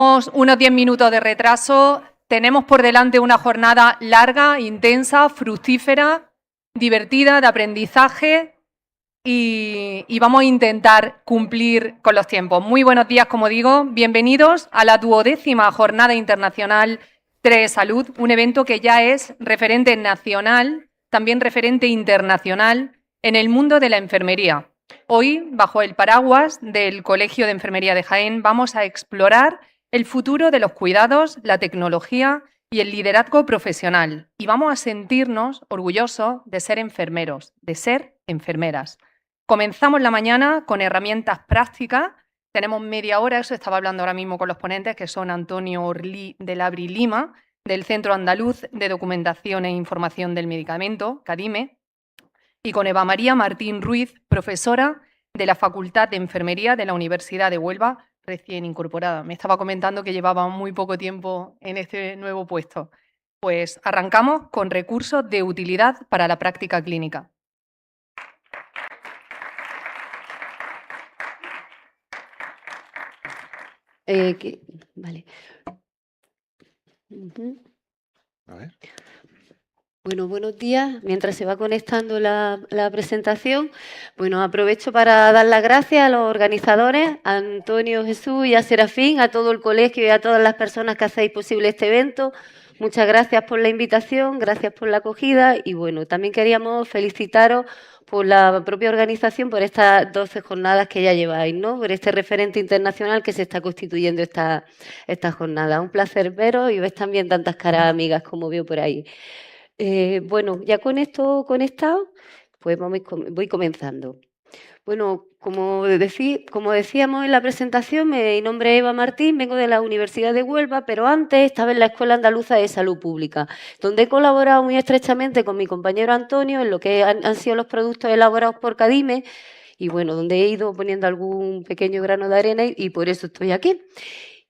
Tenemos unos 10 minutos de retraso. Tenemos por delante una jornada larga, intensa, fructífera, divertida, de aprendizaje y vamos a intentar cumplir con los tiempos. Muy buenos días, como digo. Bienvenidos a la 12ª Jornada Internacional Telesalud, un evento que ya es referente nacional, también referente internacional en el mundo de la enfermería. Hoy, bajo el paraguas del Colegio de Enfermería de Jaén, vamos a explorar el futuro de los cuidados, la tecnología y el liderazgo profesional. Y vamos a sentirnos orgullosos de ser enfermeros, de ser enfermeras. Comenzamos la mañana con herramientas prácticas. Tenemos media hora, eso estaba hablando ahora mismo con los ponentes, que son Antonio Orlí de Labri Lima, del Centro Andaluz de Documentación e Información del Medicamento, CADIME, y con Eva María Martín Ruiz, profesora de la Facultad de Enfermería de la Universidad de Huelva, recién incorporada. Me estaba comentando que llevaba muy poco tiempo en este nuevo puesto. Pues arrancamos con recursos de utilidad para la práctica clínica. Vale. A ver. Bueno, buenos días. Mientras se va conectando la presentación, bueno, aprovecho para dar las gracias a los organizadores, a Antonio, Jesús y a Serafín, a todo el colegio y a todas las personas que hacéis posible este evento. Muchas gracias por la invitación, gracias por la acogida y bueno, también queríamos felicitaros por la propia organización, por estas 12 jornadas que ya lleváis, ¿no? Por este referente internacional que se está constituyendo esta jornada. Un placer veros y ves también tantas caras amigas como veo por ahí. Bueno, ya con esto conectado, pues voy comenzando. Bueno, como decíamos en la presentación, mi nombre es Eva Martín, vengo de la Universidad de Huelva, pero antes estaba en la Escuela Andaluza de Salud Pública, donde he colaborado muy estrechamente con mi compañero Antonio en lo que han sido los productos elaborados por CADIME y bueno, donde he ido poniendo algún pequeño grano de arena y por eso estoy aquí.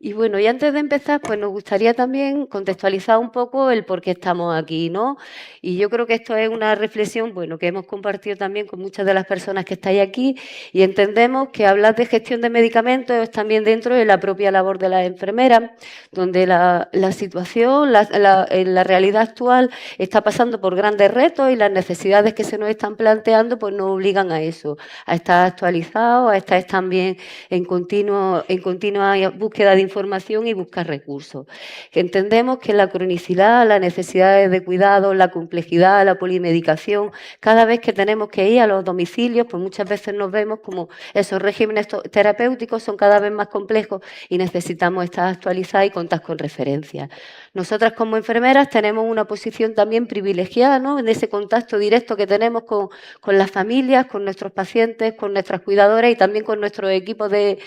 Y bueno, y antes de empezar, pues nos gustaría también contextualizar un poco el por qué estamos aquí, ¿no? Y yo creo que esto es una reflexión, bueno, que hemos compartido también con muchas de las personas que estáis aquí y entendemos que hablar de gestión de medicamentos es también dentro de la propia labor de las enfermeras, donde la situación, en la realidad actual está pasando por grandes retos y las necesidades que se nos están planteando pues nos obligan a eso, a estar actualizados, a estar también en continua búsqueda de información y buscar recursos. Que entendemos que la cronicidad, las necesidades de cuidado, la complejidad, la polimedicación, cada vez que tenemos que ir a los domicilios, pues muchas veces nos vemos como esos regímenes terapéuticos son cada vez más complejos y necesitamos estar actualizados y contar con referencias. Nosotras como enfermeras tenemos una posición también privilegiada, ¿no? En ese contacto directo que tenemos con las familias, con nuestros pacientes, con nuestras cuidadoras y también con nuestros equipos de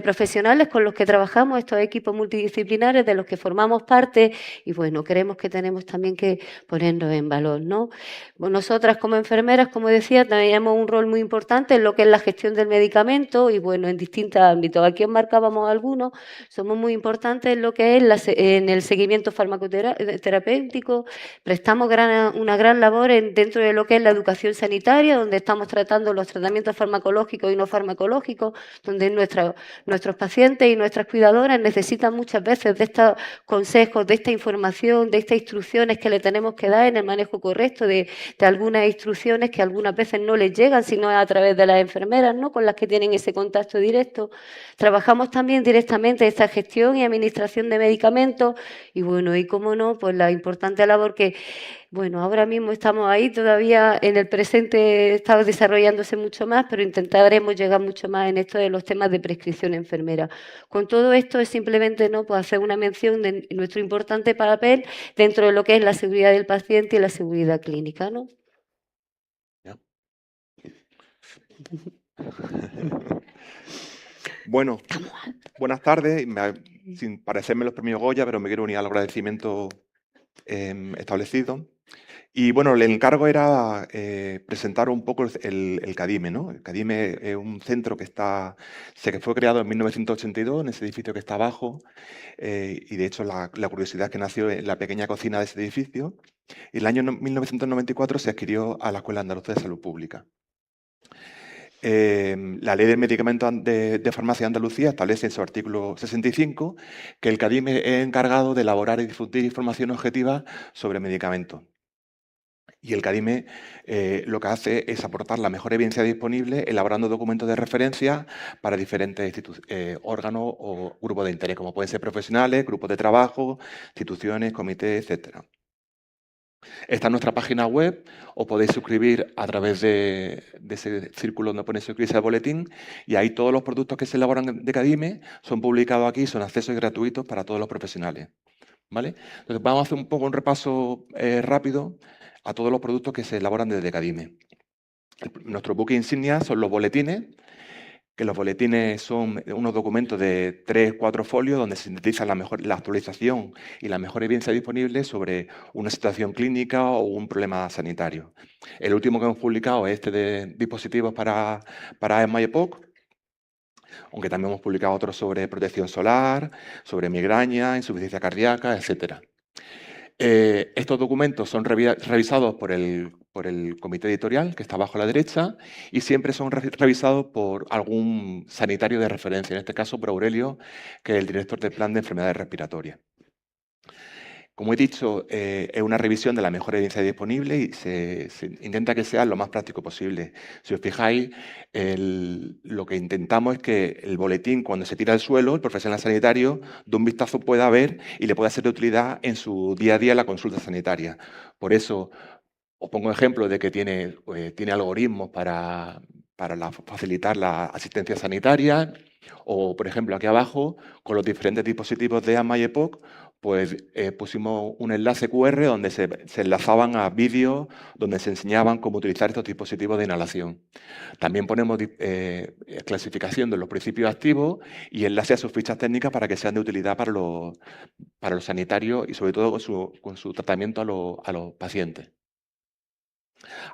profesionales con los que trabajamos, estos equipos multidisciplinares de los que formamos parte y bueno, creemos que tenemos también que ponernos en valor, ¿no? Bueno, nosotras como enfermeras, como decía, tenemos un rol muy importante en lo que es la gestión del medicamento y bueno, en distintos ámbitos. Aquí os marcábamos algunos, somos muy importantes en lo que es en el seguimiento farmacoterapéutico, prestamos una gran labor dentro de lo que es la educación sanitaria, donde estamos tratando los tratamientos farmacológicos y no farmacológicos, donde nuestros pacientes y nuestras cuidadoras necesitan muchas veces de estos consejos, de esta información, de estas instrucciones que le tenemos que dar en el manejo correcto de algunas instrucciones que algunas veces no les llegan, sino a través de las enfermeras, ¿no? Con las que tienen ese contacto directo. Trabajamos también directamente esta gestión y administración de medicamentos y bueno, y cómo no, pues la importante labor que bueno, ahora mismo estamos ahí, todavía en el presente está desarrollándose mucho más, pero intentaremos llegar mucho más en esto de los temas de prescripción enfermera. Con todo esto es simplemente ¿no? Pues hacer una mención de nuestro importante papel dentro de lo que es la seguridad del paciente y la seguridad clínica, ¿no? Ya. Bueno, buenas tardes. Sin parecerme los premios Goya, pero me quiero unir al agradecimiento establecido. Y bueno, el encargo era presentar un poco el CADIME, ¿no? El CADIME es un centro que fue creado en 1982 en ese edificio que está abajo y de hecho la curiosidad es que nació en la pequeña cocina de ese edificio y el año 1994 se adquirió a la Escuela Andaluza de Salud Pública. La Ley del Medicamento de Farmacia de Andalucía establece en su artículo 65 que el CADIME es encargado de elaborar y difundir información objetiva sobre medicamentos. Y el CADIME lo que hace es aportar la mejor evidencia disponible elaborando documentos de referencia para diferentes órganos o grupos de interés, como pueden ser profesionales, grupos de trabajo, instituciones, comités, etc. Esta es nuestra página web, os podéis suscribir a través de ese círculo donde pone suscribirse al boletín y ahí todos los productos que se elaboran de CADIME son publicados aquí, son accesos gratuitos para todos los profesionales. ¿Vale? Entonces vamos a hacer un poco un repaso rápido a todos los productos que se elaboran desde CADIME. Nuestro buque insignia son los boletines, que los boletines son unos documentos de 3-4 folios donde se sintetiza la actualización y la mejor evidencia disponible sobre una situación clínica o un problema sanitario. El último que hemos publicado es este de dispositivos para asma y EPOC, aunque también hemos publicado otros sobre protección solar, sobre migraña, insuficiencia cardíaca, etc. Estos documentos son revisados por el comité editorial, que está abajo a la derecha, y siempre son revisados por algún sanitario de referencia, en este caso por Aurelio, que es el director del plan de enfermedades respiratorias. Como he dicho, es una revisión de la mejor evidencia disponible y se intenta que sea lo más práctico posible. Si os fijáis, lo que intentamos es que el boletín, cuando se tira al suelo, el profesional sanitario, de un vistazo pueda ver y le pueda ser de utilidad en su día a día en la consulta sanitaria. Por eso, os pongo ejemplo de que tiene algoritmos para facilitar la asistencia sanitaria, o, por ejemplo, aquí abajo, con los diferentes dispositivos de asma y EPOC, pues pusimos un enlace QR donde se enlazaban a vídeos donde se enseñaban cómo utilizar estos dispositivos de inhalación. También ponemos clasificación de los principios activos y enlace a sus fichas técnicas para que sean de utilidad para los sanitarios y sobre todo con su tratamiento a los pacientes.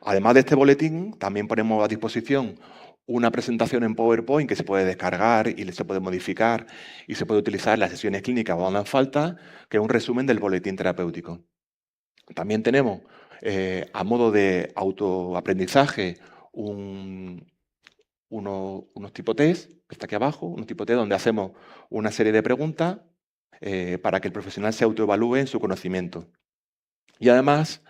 Además de este boletín, también ponemos a disposición una presentación en PowerPoint que se puede descargar y se puede modificar y se puede utilizar en las sesiones clínicas o cuando hagan falta, que es un resumen del boletín terapéutico. También tenemos, a modo de autoaprendizaje, unos tipo test, que está aquí abajo, unos tipo test donde hacemos una serie de preguntas para que el profesional se autoevalúe en su conocimiento. Y además,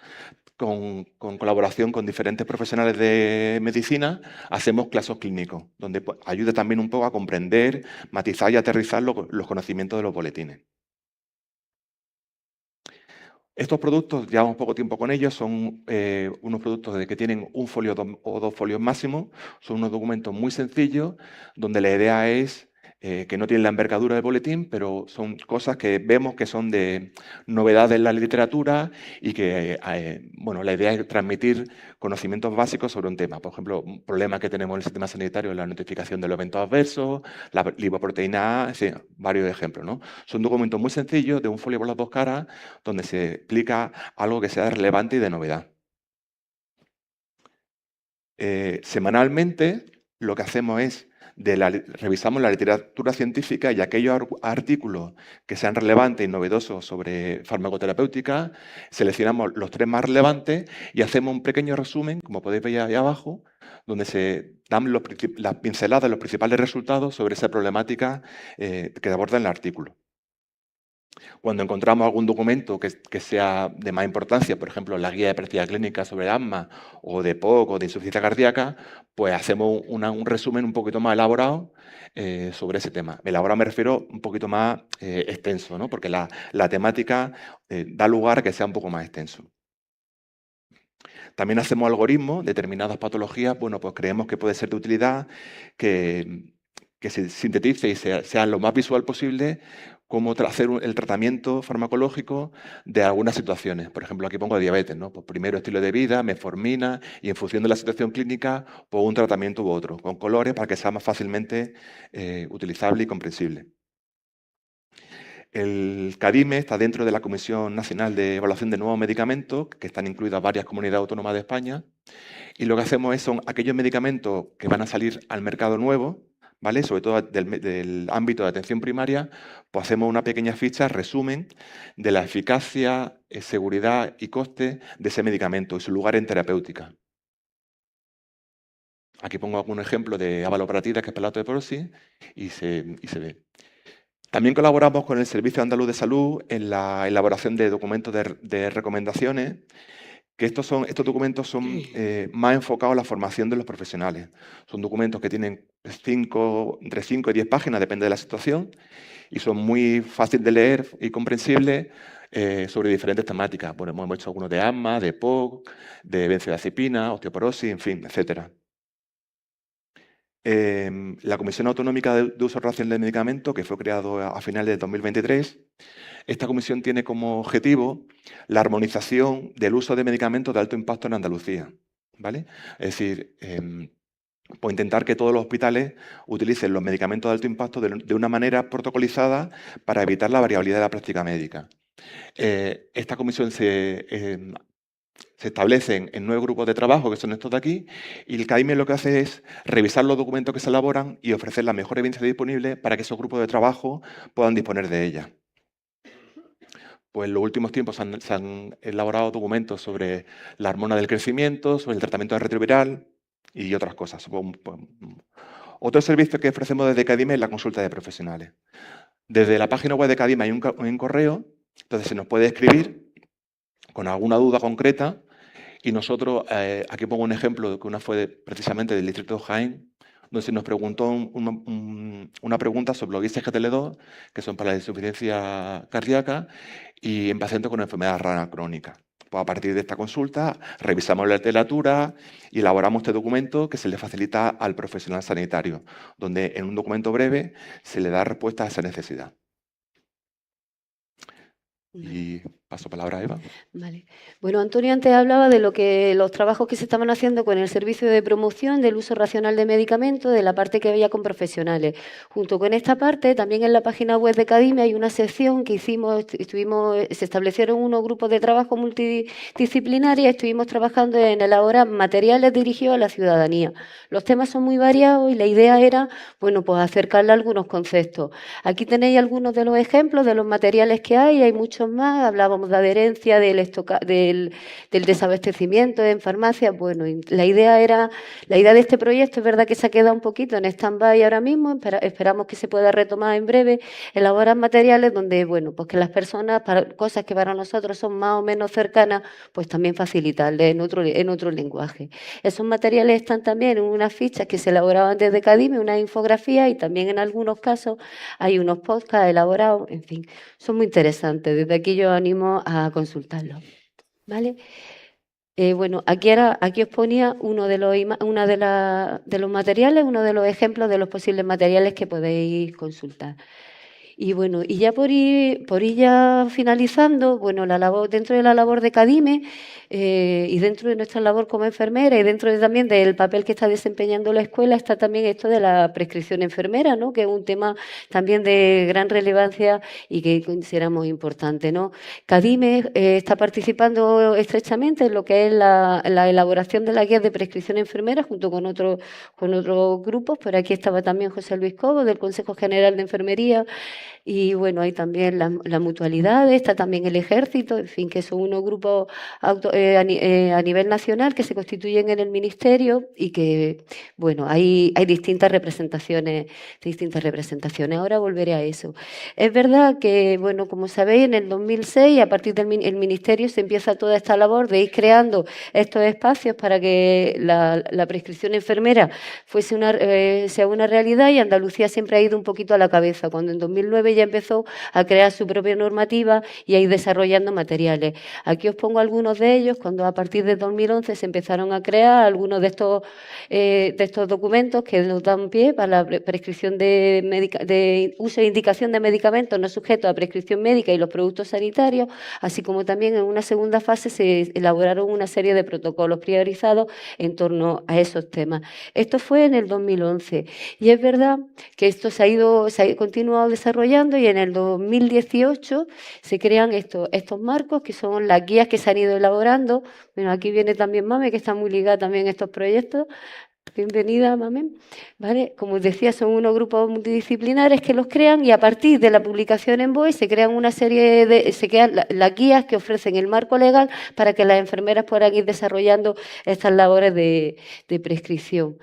con colaboración con diferentes profesionales de medicina, hacemos casos clínicos, donde ayuda también un poco a comprender, matizar y aterrizar los conocimientos de los boletines. Estos productos, llevamos poco tiempo con ellos, son unos productos que tienen un folio o 2 folios máximo, son unos documentos muy sencillos, donde la idea es que no tienen la envergadura del boletín, pero son cosas que vemos que son de novedades en la literatura y que, bueno, la idea es transmitir conocimientos básicos sobre un tema. Por ejemplo, un problema que tenemos en el sistema sanitario es la notificación de los eventos adversos, la lipoproteína A, sí, varios ejemplos, ¿no? Son documentos muy sencillos, de un folio por las 2 caras, donde se explica algo que sea relevante y de novedad. Semanalmente, lo que hacemos es revisamos la literatura científica y aquellos artículos que sean relevantes y novedosos sobre farmacoterapéutica, seleccionamos los 3 más relevantes y hacemos un pequeño resumen, como podéis ver ahí abajo, donde se dan las pinceladas de los principales resultados sobre esa problemática que aborda el artículo. Cuando encontramos algún documento que sea de más importancia, por ejemplo, la guía de práctica clínica sobre asma o de POC o de insuficiencia cardíaca, pues hacemos un resumen un poquito más elaborado sobre ese tema. Elaborado me refiero un poquito más extenso, ¿no? Porque la temática da lugar a que sea un poco más extenso. También hacemos algoritmos, determinadas patologías, bueno, pues creemos que puede ser de utilidad que se sintetice y sea lo más visual posible cómo hacer el tratamiento farmacológico de algunas situaciones. Por ejemplo, aquí pongo diabetes, ¿no? Pues primero estilo de vida, metformina, y en función de la situación clínica, pues un tratamiento u otro, con colores para que sea más fácilmente utilizable y comprensible. El CADIME está dentro de la Comisión Nacional de Evaluación de Nuevos Medicamentos, que están incluidas varias comunidades autónomas de España, y lo que hacemos son aquellos medicamentos que van a salir al mercado nuevo, ¿vale? Sobre todo del ámbito de atención primaria, pues hacemos una pequeña ficha, resumen, de la eficacia, seguridad y coste de ese medicamento y su lugar en terapéutica. Aquí pongo algún ejemplo de avaloparatida, que es palato de porosis, y se ve. También colaboramos con el Servicio Andaluz de Salud en la elaboración de documentos de recomendaciones, que estos documentos son más enfocados a la formación de los profesionales. Son documentos que tienen entre 5 y 10 páginas, depende de la situación, y son muy fáciles de leer y comprensibles sobre diferentes temáticas. Bueno, hemos hecho algunos de asma, de POC, de benzodiazepina, osteoporosis, en fin, etcétera. La Comisión Autonómica de Uso Racional de Medicamentos, que fue creado a finales de 2023, esta comisión tiene como objetivo la armonización del uso de medicamentos de alto impacto en Andalucía, ¿vale? Es decir, pues intentar que todos los hospitales utilicen los medicamentos de alto impacto de una manera protocolizada para evitar la variabilidad de la práctica médica. Esta comisión se establecen en 9 grupos de trabajo, que son estos de aquí, y el CADIME lo que hace es revisar los documentos que se elaboran y ofrecer la mejor evidencia disponible para que esos grupos de trabajo puedan disponer de ella. Pues en los últimos tiempos se han elaborado documentos sobre la hormona del crecimiento, sobre el tratamiento de retroviral y otras cosas. Otro servicio que ofrecemos desde CADIME es la consulta de profesionales. Desde la página web de CADIME hay un correo, entonces se nos puede escribir con alguna duda concreta y nosotros, aquí pongo un ejemplo de que una fue precisamente del distrito de Jaén, donde se nos preguntó una pregunta sobre los ISGTL2, que son para la insuficiencia cardíaca, y en pacientes con enfermedad rara crónica. Pues a partir de esta consulta, revisamos la literatura y elaboramos este documento que se le facilita al profesional sanitario, donde en un documento breve se le da respuesta a esa necesidad. Y paso palabra a Eva. Vale. Bueno, Antonio antes hablaba de los trabajos que se estaban haciendo con el servicio de promoción del uso racional de medicamentos, de la parte que había con profesionales. Junto con esta parte, también en la página web de CADIME hay una sección que se establecieron unos grupos de trabajo multidisciplinarios y estuvimos trabajando en elaborar materiales dirigidos a la ciudadanía. Los temas son muy variados y la idea era, bueno, pues acercarle a algunos conceptos. Aquí tenéis algunos de los ejemplos de los materiales que hay muchos más. Hablábamos de adherencia, del desabastecimiento en farmacias. Bueno, la idea de este proyecto es verdad que se ha quedado un poquito en stand-by ahora mismo, esperamos que se pueda retomar en breve, elaborar materiales donde, bueno, pues que las personas, para cosas que para nosotros son más o menos cercanas, pues también facilitarles en otro lenguaje. Esos materiales están también en unas fichas que se elaboraban desde CADIME, una infografía, y también en algunos casos hay unos podcasts elaborados, en fin, son muy interesantes. Desde aquí yo animo a consultarlo, ¿vale? Bueno, aquí os ponía uno de los materiales, uno de los ejemplos de los posibles materiales que podéis consultar. Y bueno, y ya por ir ya finalizando, bueno, dentro de la labor de CADIME y dentro de nuestra labor como enfermera y dentro también del papel que está desempeñando la escuela está también esto de la prescripción enfermera, ¿no? Que es un tema también de gran relevancia y que consideramos importante, ¿no? CADIME está participando estrechamente en lo que es la elaboración de la guía de prescripción enfermera junto con otros grupos. Por aquí estaba también José Luis Cobo del Consejo General de Enfermería. Y bueno, hay también la mutualidad, está también el ejército, en fin, que son unos grupos a nivel nacional que se constituyen en el ministerio y que, bueno, hay distintas representaciones. Ahora volveré a eso. Es verdad que, bueno, como sabéis, en el 2006, a partir del ministerio, se empieza toda esta labor de ir creando estos espacios para que la prescripción enfermera sea una realidad, y Andalucía siempre ha ido un poquito a la cabeza. Cuando en 2009 ya empezó a crear su propia normativa y a ir desarrollando materiales. Aquí os pongo algunos de ellos, cuando a partir de 2011 se empezaron a crear algunos de estos documentos que nos dan pie para la prescripción de uso e indicación de medicamentos no sujetos a prescripción médica y los productos sanitarios, así como también en una segunda fase se elaboraron una serie de protocolos priorizados en torno a esos temas. Esto fue en el 2011 y es verdad que esto se ha continuado desarrollando, y en el 2018 se crean estos marcos que son las guías que se han ido elaborando. Bueno, aquí viene también Mame, que está muy ligada también a estos proyectos. Bienvenida, Mamen. ¿Vale? Como os decía, son unos grupos multidisciplinares que los crean y a partir de la publicación en BOE se crean una serie se crean las guías que ofrecen el marco legal para que las enfermeras puedan ir desarrollando estas labores de prescripción.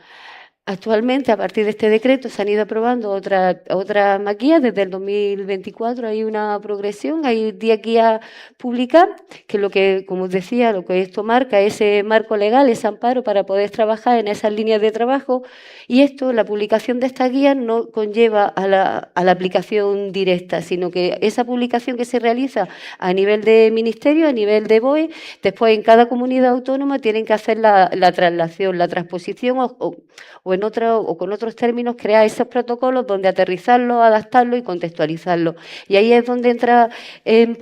Actualmente, a partir de este decreto, se han ido aprobando otras más guías. Desde el 2024 hay una progresión, hay 10 guías publicadas, que como os decía, lo que esto marca, ese marco legal, ese amparo para poder trabajar en esas líneas de trabajo. Y esto, la publicación de estas guías no conlleva a la aplicación directa, sino que esa publicación que se realiza a nivel de ministerio, a nivel de BOE, después en cada comunidad autónoma tienen que hacer la traslación, la transposición o con otros términos, crear esos protocolos donde aterrizarlo, adaptarlo y contextualizarlo. Y ahí es donde entra en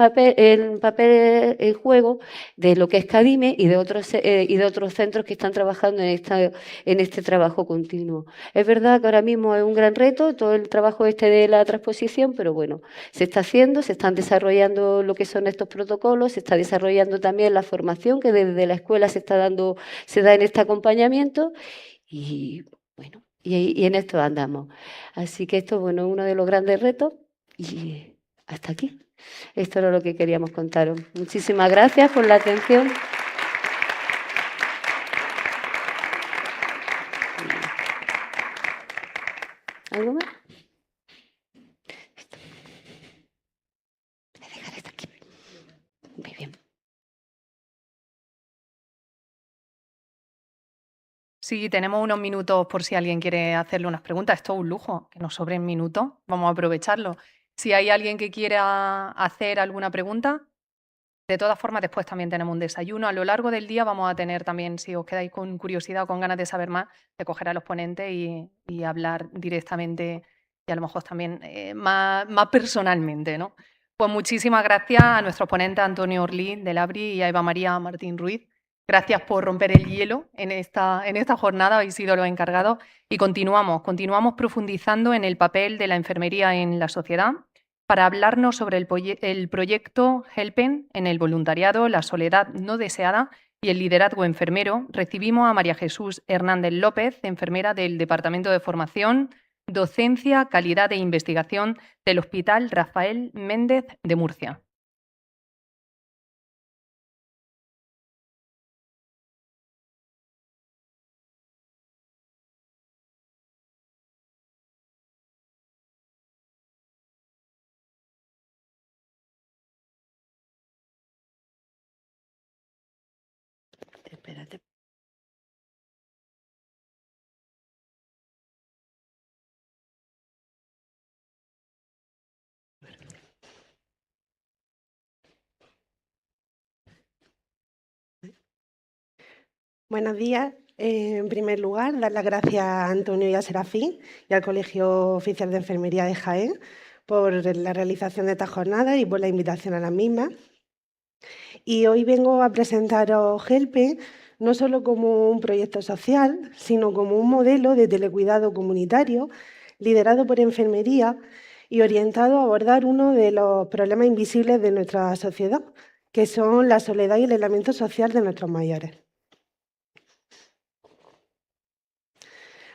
juego de lo que es CADIME y de otros centros que están trabajando en este trabajo continuo. Es verdad que ahora mismo es un gran reto todo el trabajo de la transposición, pero bueno, se está haciendo, se están desarrollando lo que son estos protocolos, se está desarrollando también la formación que desde la escuela se da en este acompañamiento. Y bueno, y en esto andamos. Así que esto, bueno, es uno de los grandes retos y hasta aquí. Esto era lo que queríamos contaros. Muchísimas gracias por la atención. ¿Algo más? Voy a dejar esto aquí. Muy bien. Sí, tenemos unos minutos por si alguien quiere hacerle unas preguntas. Esto es un lujo, que nos sobren minutos. Vamos a aprovecharlo. Si hay alguien que quiera hacer alguna pregunta, de todas formas, después también tenemos un desayuno. A lo largo del día vamos a tener también, si os quedáis con curiosidad o con ganas de saber más, de coger a los ponentes y hablar directamente y a lo mejor también más personalmente, ¿no? Pues muchísimas gracias a nuestros ponentes Antonio Orlí del ABRI y a Eva María Martín Ruiz. Gracias por romper el hielo en esta jornada, habéis sido los encargados y continuamos profundizando en el papel de la enfermería en la sociedad para hablarnos sobre el proyecto Helpen en el voluntariado, la soledad no deseada y el liderazgo enfermero. Recibimos a María Jesús Hernández López, enfermera del Departamento de Formación, Docencia, Calidad e Investigación del Hospital Rafael Méndez de Murcia. Espérate. Buenos días. En primer lugar, dar las gracias a Antonio y a Serafín y al Colegio Oficial de Enfermería de Jaén por la realización de esta jornada y por la invitación a la misma. Y hoy vengo a presentaros Helpen no solo como un proyecto social, sino como un modelo de telecuidado comunitario liderado por enfermería y orientado a abordar uno de los problemas invisibles de nuestra sociedad, que son la soledad y el aislamiento social de nuestros mayores.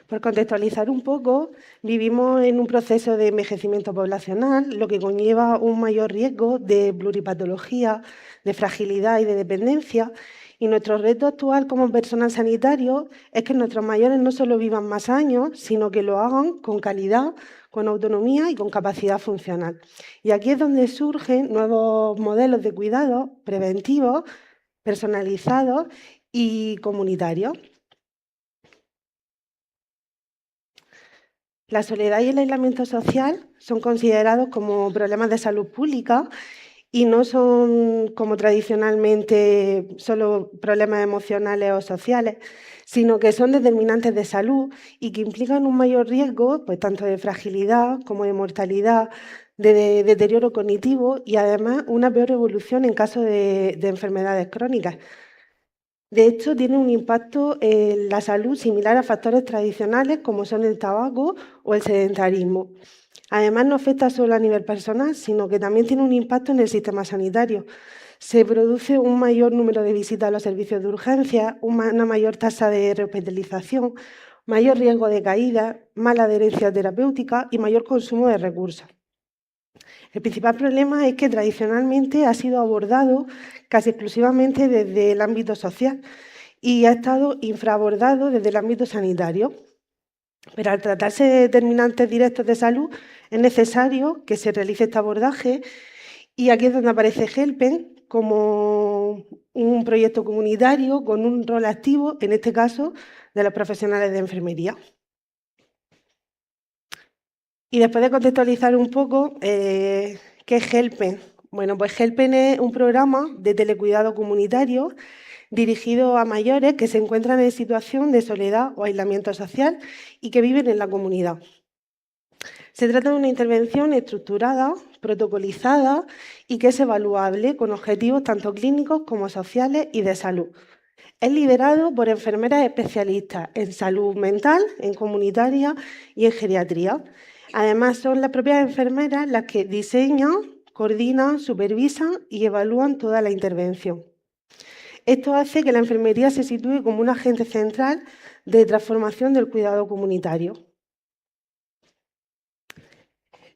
Por contextualizar un poco, vivimos en un proceso de envejecimiento poblacional, lo que conlleva un mayor riesgo de pluripatología, de fragilidad y de dependencia. Y nuestro reto actual como personal sanitario es que nuestros mayores no solo vivan más años, sino que lo hagan con calidad, con autonomía y con capacidad funcional. Y aquí es donde surgen nuevos modelos de cuidado preventivos, personalizados y comunitarios. La soledad y el aislamiento social son considerados como problemas de salud pública y no son, como tradicionalmente, solo problemas emocionales o sociales, sino que son determinantes de salud y que implican un mayor riesgo, pues tanto de fragilidad como de mortalidad, de deterioro cognitivo y además una peor evolución en caso de enfermedades crónicas. De hecho, tiene un impacto en la salud similar a factores tradicionales como son el tabaco o el sedentarismo. Además, no afecta solo a nivel personal, sino que también tiene un impacto en el sistema sanitario. Se produce un mayor número de visitas a los servicios de urgencia, una mayor tasa de rehospitalización, mayor riesgo de caída, mala adherencia terapéutica y mayor consumo de recursos. El principal problema es que tradicionalmente ha sido abordado casi exclusivamente desde el ámbito social y ha estado infraabordado desde el ámbito sanitario. Pero al tratarse de determinantes directos de salud, es necesario que se realice este abordaje y aquí es donde aparece Helpen como un proyecto comunitario con un rol activo, en este caso, de los profesionales de enfermería. Y después de contextualizar un poco, ¿qué es Helpen? Bueno, pues Helpen es un programa de telecuidado comunitario dirigido a mayores que se encuentran en situación de soledad o aislamiento social y que viven en la comunidad. Se trata de una intervención estructurada, protocolizada y que es evaluable con objetivos tanto clínicos como sociales y de salud. Es liderado por enfermeras especialistas en salud mental, en comunitaria y en geriatría. Además, son las propias enfermeras las que diseñan, coordinan, supervisan y evalúan toda la intervención. Esto hace que la enfermería se sitúe como un agente central de transformación del cuidado comunitario.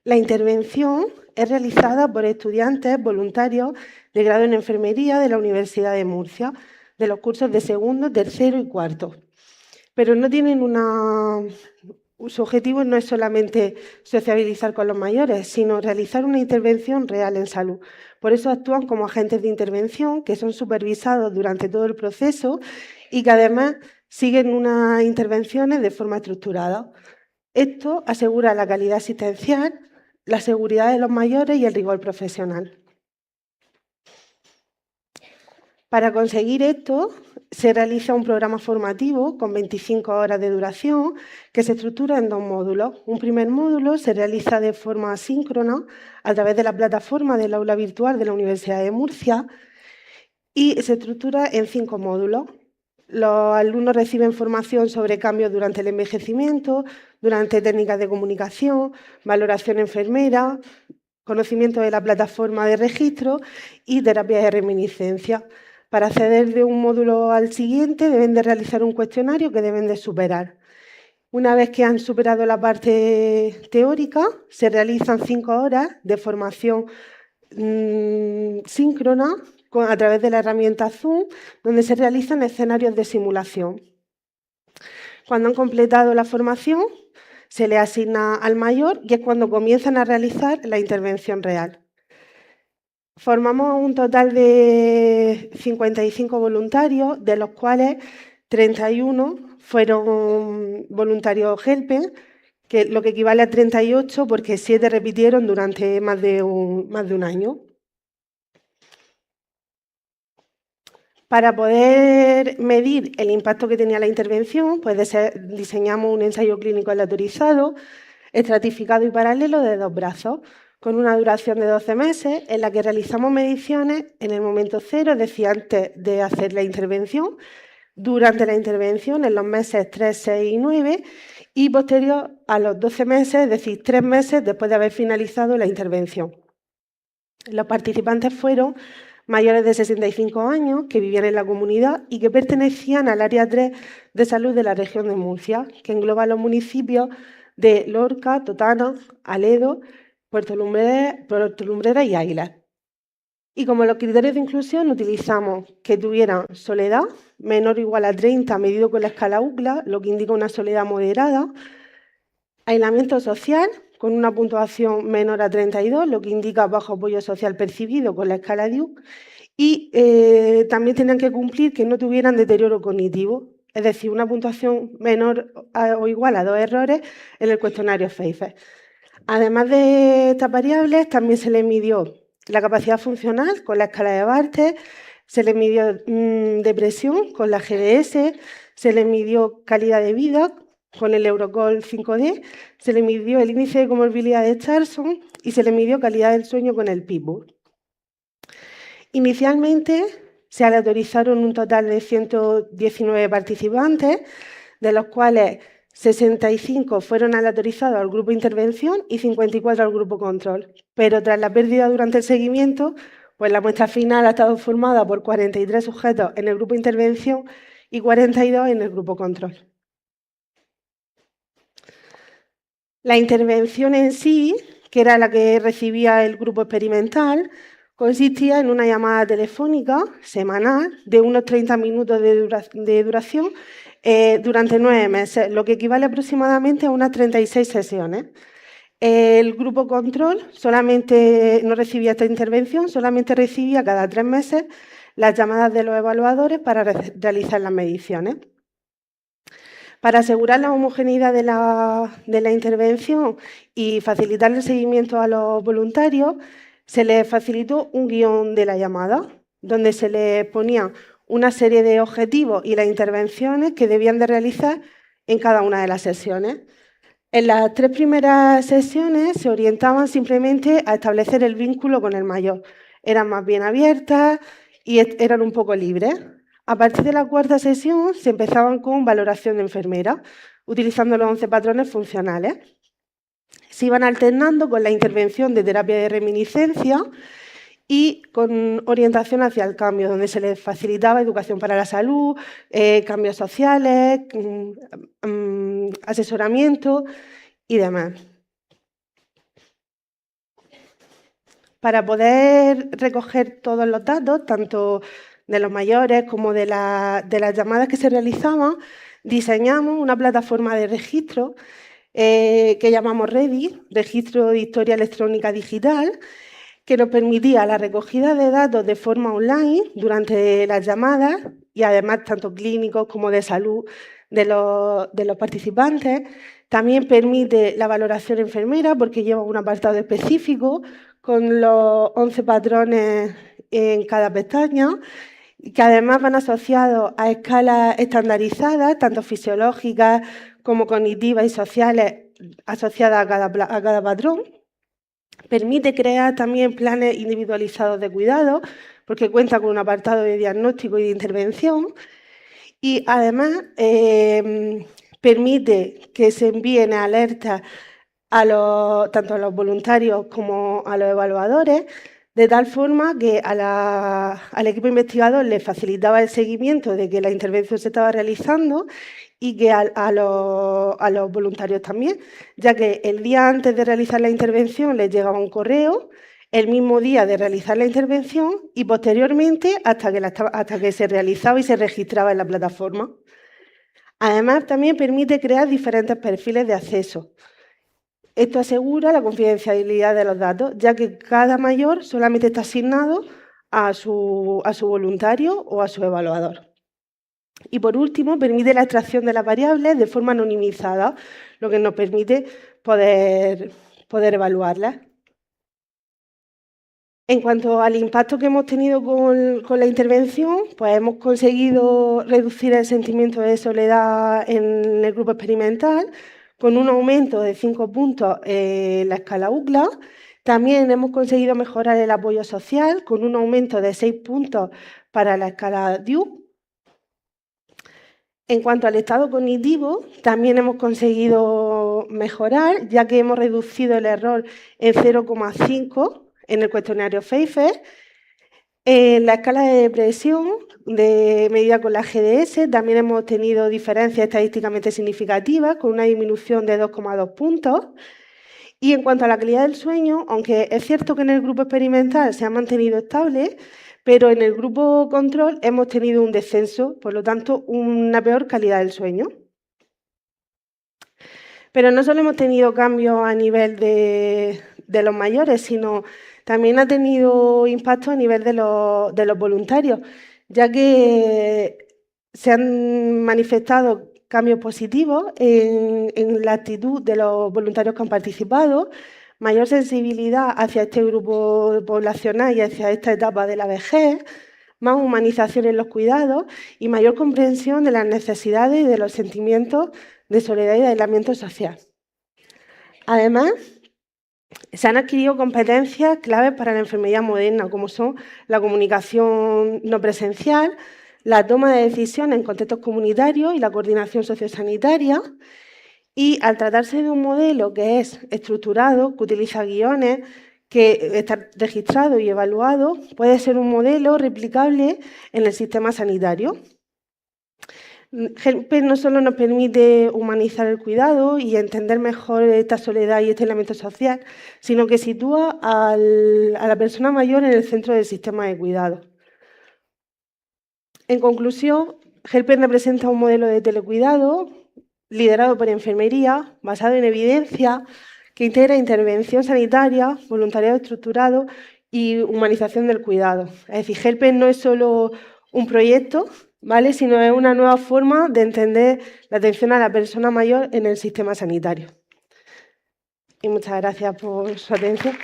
La intervención es realizada por estudiantes voluntarios de grado en enfermería de la Universidad de Murcia, de los cursos de segundo, tercero y cuarto. Pero no tienen su objetivo no es solamente sociabilizar con los mayores, sino realizar una intervención real en salud. Por eso actúan como agentes de intervención que son supervisados durante todo el proceso y que además siguen unas intervenciones de forma estructurada. Esto asegura la calidad asistencial, la seguridad de los mayores y el rigor profesional. Para conseguir esto, se realiza un programa formativo con 25 horas de duración que se estructura en 2 módulos. Un primer módulo se realiza de forma asíncrona a través de la plataforma del aula virtual de la Universidad de Murcia y se estructura en 5 módulos. Los alumnos reciben formación sobre cambios durante el envejecimiento, durante técnicas de comunicación, valoración enfermera, conocimiento de la plataforma de registro y terapia de reminiscencia. Para acceder de un módulo al siguiente deben de realizar un cuestionario que deben de superar. Una vez que han superado la parte teórica, se realizan 5 horas de formación síncrona a través de la herramienta Zoom, donde se realizan escenarios de simulación. Cuando han completado la formación, se le asigna al mayor y es cuando comienzan a realizar la intervención real. Formamos un total de 55 voluntarios, de los cuales 31 fueron voluntarios Helpen, que lo que equivale a 38 porque 7 repitieron durante más de un año. Para poder medir el impacto que tenía la intervención, pues diseñamos un ensayo clínico aleatorizado, estratificado y paralelo de 2 brazos, con una duración de 12 meses, en la que realizamos mediciones en el momento cero, es decir, antes de hacer la intervención, durante la intervención en los meses 3, 6 y 9, y posterior a los 12 meses, es decir, 3 meses después de haber finalizado la intervención. Los participantes fueron mayores de 65 años que vivían en la comunidad y que pertenecían al área 3 de salud de la región de Murcia, que engloba los municipios de Lorca, Totana, Aledo, Puerto Lumbrera y Águilas. Y como los criterios de inclusión utilizamos que tuvieran soledad menor o igual a 30 medido con la escala UCLA, lo que indica una soledad moderada, aislamiento social con una puntuación menor a 32, lo que indica bajo apoyo social percibido con la escala DIUC, y también tenían que cumplir que no tuvieran deterioro cognitivo, es decir, una puntuación menor o igual a 2 errores en el cuestionario FEIFE. Además de estas variables, también se les midió la capacidad funcional con la escala de Barthes, se les midió depresión con la GDS, se les midió calidad de vida con el Eurocall 5D, se les midió el índice de comorbilidad de Charson y se les midió calidad del sueño con el Pittsburgh. Inicialmente se aleatorizaron un total de 119 participantes, de los cuales 65 fueron aleatorizados al grupo intervención y 54 al grupo control. Pero tras la pérdida durante el seguimiento, pues la muestra final ha estado formada por 43 sujetos en el grupo intervención y 42 en el grupo control. La intervención en sí, que era la que recibía el grupo experimental, consistía en una llamada telefónica semanal de unos 30 minutos de duración durante 9 meses, lo que equivale aproximadamente a unas 36 sesiones. El grupo control solamente no recibía esta intervención, solamente recibía cada 3 meses las llamadas de los evaluadores para realizar las mediciones. Para asegurar la homogeneidad de la intervención y facilitar el seguimiento a los voluntarios, se les facilitó un guión de la llamada, donde se les ponía una serie de objetivos y las intervenciones que debían de realizar en cada una de las sesiones. En las 3 primeras sesiones se orientaban simplemente a establecer el vínculo con el mayor. Eran más bien abiertas y eran un poco libres. A partir de la 4ª sesión se empezaban con valoración de enfermera, utilizando los 11 patrones funcionales. Se iban alternando con la intervención de terapia de reminiscencia y con orientación hacia el cambio, donde se les facilitaba educación para la salud, cambios sociales, asesoramiento y demás. Para poder recoger todos los datos, tanto de los mayores como de las llamadas que se realizaban, diseñamos una plataforma de registro que llamamos REDI, Registro de Historia Electrónica Digital, que nos permitía la recogida de datos de forma online durante las llamadas y además tanto clínicos como de salud de los participantes. También permite la valoración enfermera porque lleva un apartado específico con los 11 patrones en cada pestaña, que además van asociados a escalas estandarizadas, tanto fisiológicas como cognitivas y sociales, asociadas a cada patrón. Permite crear también planes individualizados de cuidado, porque cuenta con un apartado de diagnóstico y de intervención. Y además permite que se envíen alertas tanto a los voluntarios como a los evaluadores, de tal forma que al equipo investigador le facilitaba el seguimiento de que la intervención se estaba realizando y que a los voluntarios también, ya que el día antes de realizar la intervención les llegaba un correo, el mismo día de realizar la intervención y posteriormente hasta que se realizaba y se registraba en la plataforma. Además, también permite crear diferentes perfiles de acceso. Esto asegura la confidencialidad de los datos, ya que cada mayor solamente está asignado a su voluntario o a su evaluador. Y por último, permite la extracción de las variables de forma anonimizada, lo que nos permite poder evaluarlas. En cuanto al impacto que hemos tenido con la intervención, pues hemos conseguido reducir el sentimiento de soledad en el grupo experimental, con un aumento de 5 puntos en la escala UCLA. También hemos conseguido mejorar el apoyo social, con un aumento de 6 puntos para la escala DIU. En cuanto al estado cognitivo, también hemos conseguido mejorar, ya que hemos reducido el error en 0,5 en el cuestionario Pfeiffer. En la escala de depresión, medida con la GDS, también hemos tenido diferencias estadísticamente significativas, con una disminución de 2,2 puntos. Y en cuanto a la calidad del sueño, aunque es cierto que en el grupo experimental se ha mantenido estable, pero en el grupo control hemos tenido un descenso, por lo tanto, una peor calidad del sueño. Pero no solo hemos tenido cambios a nivel de los mayores, sino también ha tenido impacto a nivel de los voluntarios, ya que se han manifestado cambios positivos en la actitud de los voluntarios que han participado, mayor sensibilidad hacia este grupo poblacional y hacia esta etapa de la vejez, más humanización en los cuidados y mayor comprensión de las necesidades y de los sentimientos de soledad y de aislamiento social. Además, se han adquirido competencias claves para la enfermería moderna, como son la comunicación no presencial, la toma de decisiones en contextos comunitarios y la coordinación sociosanitaria. Y al tratarse de un modelo que es estructurado, que utiliza guiones, que está registrado y evaluado, puede ser un modelo replicable en el sistema sanitario. Helpen no solo nos permite humanizar el cuidado y entender mejor esta soledad y este elemento social, sino que sitúa a la persona mayor en el centro del sistema de cuidado. En conclusión, Helpen representa un modelo de telecuidado liderado por enfermería, basado en evidencia, que integra intervención sanitaria, voluntariado estructurado y humanización del cuidado. Es decir, Helpen no es solo un proyecto, ¿vale?, sino es una nueva forma de entender la atención a la persona mayor en el sistema sanitario. Y muchas gracias por su atención.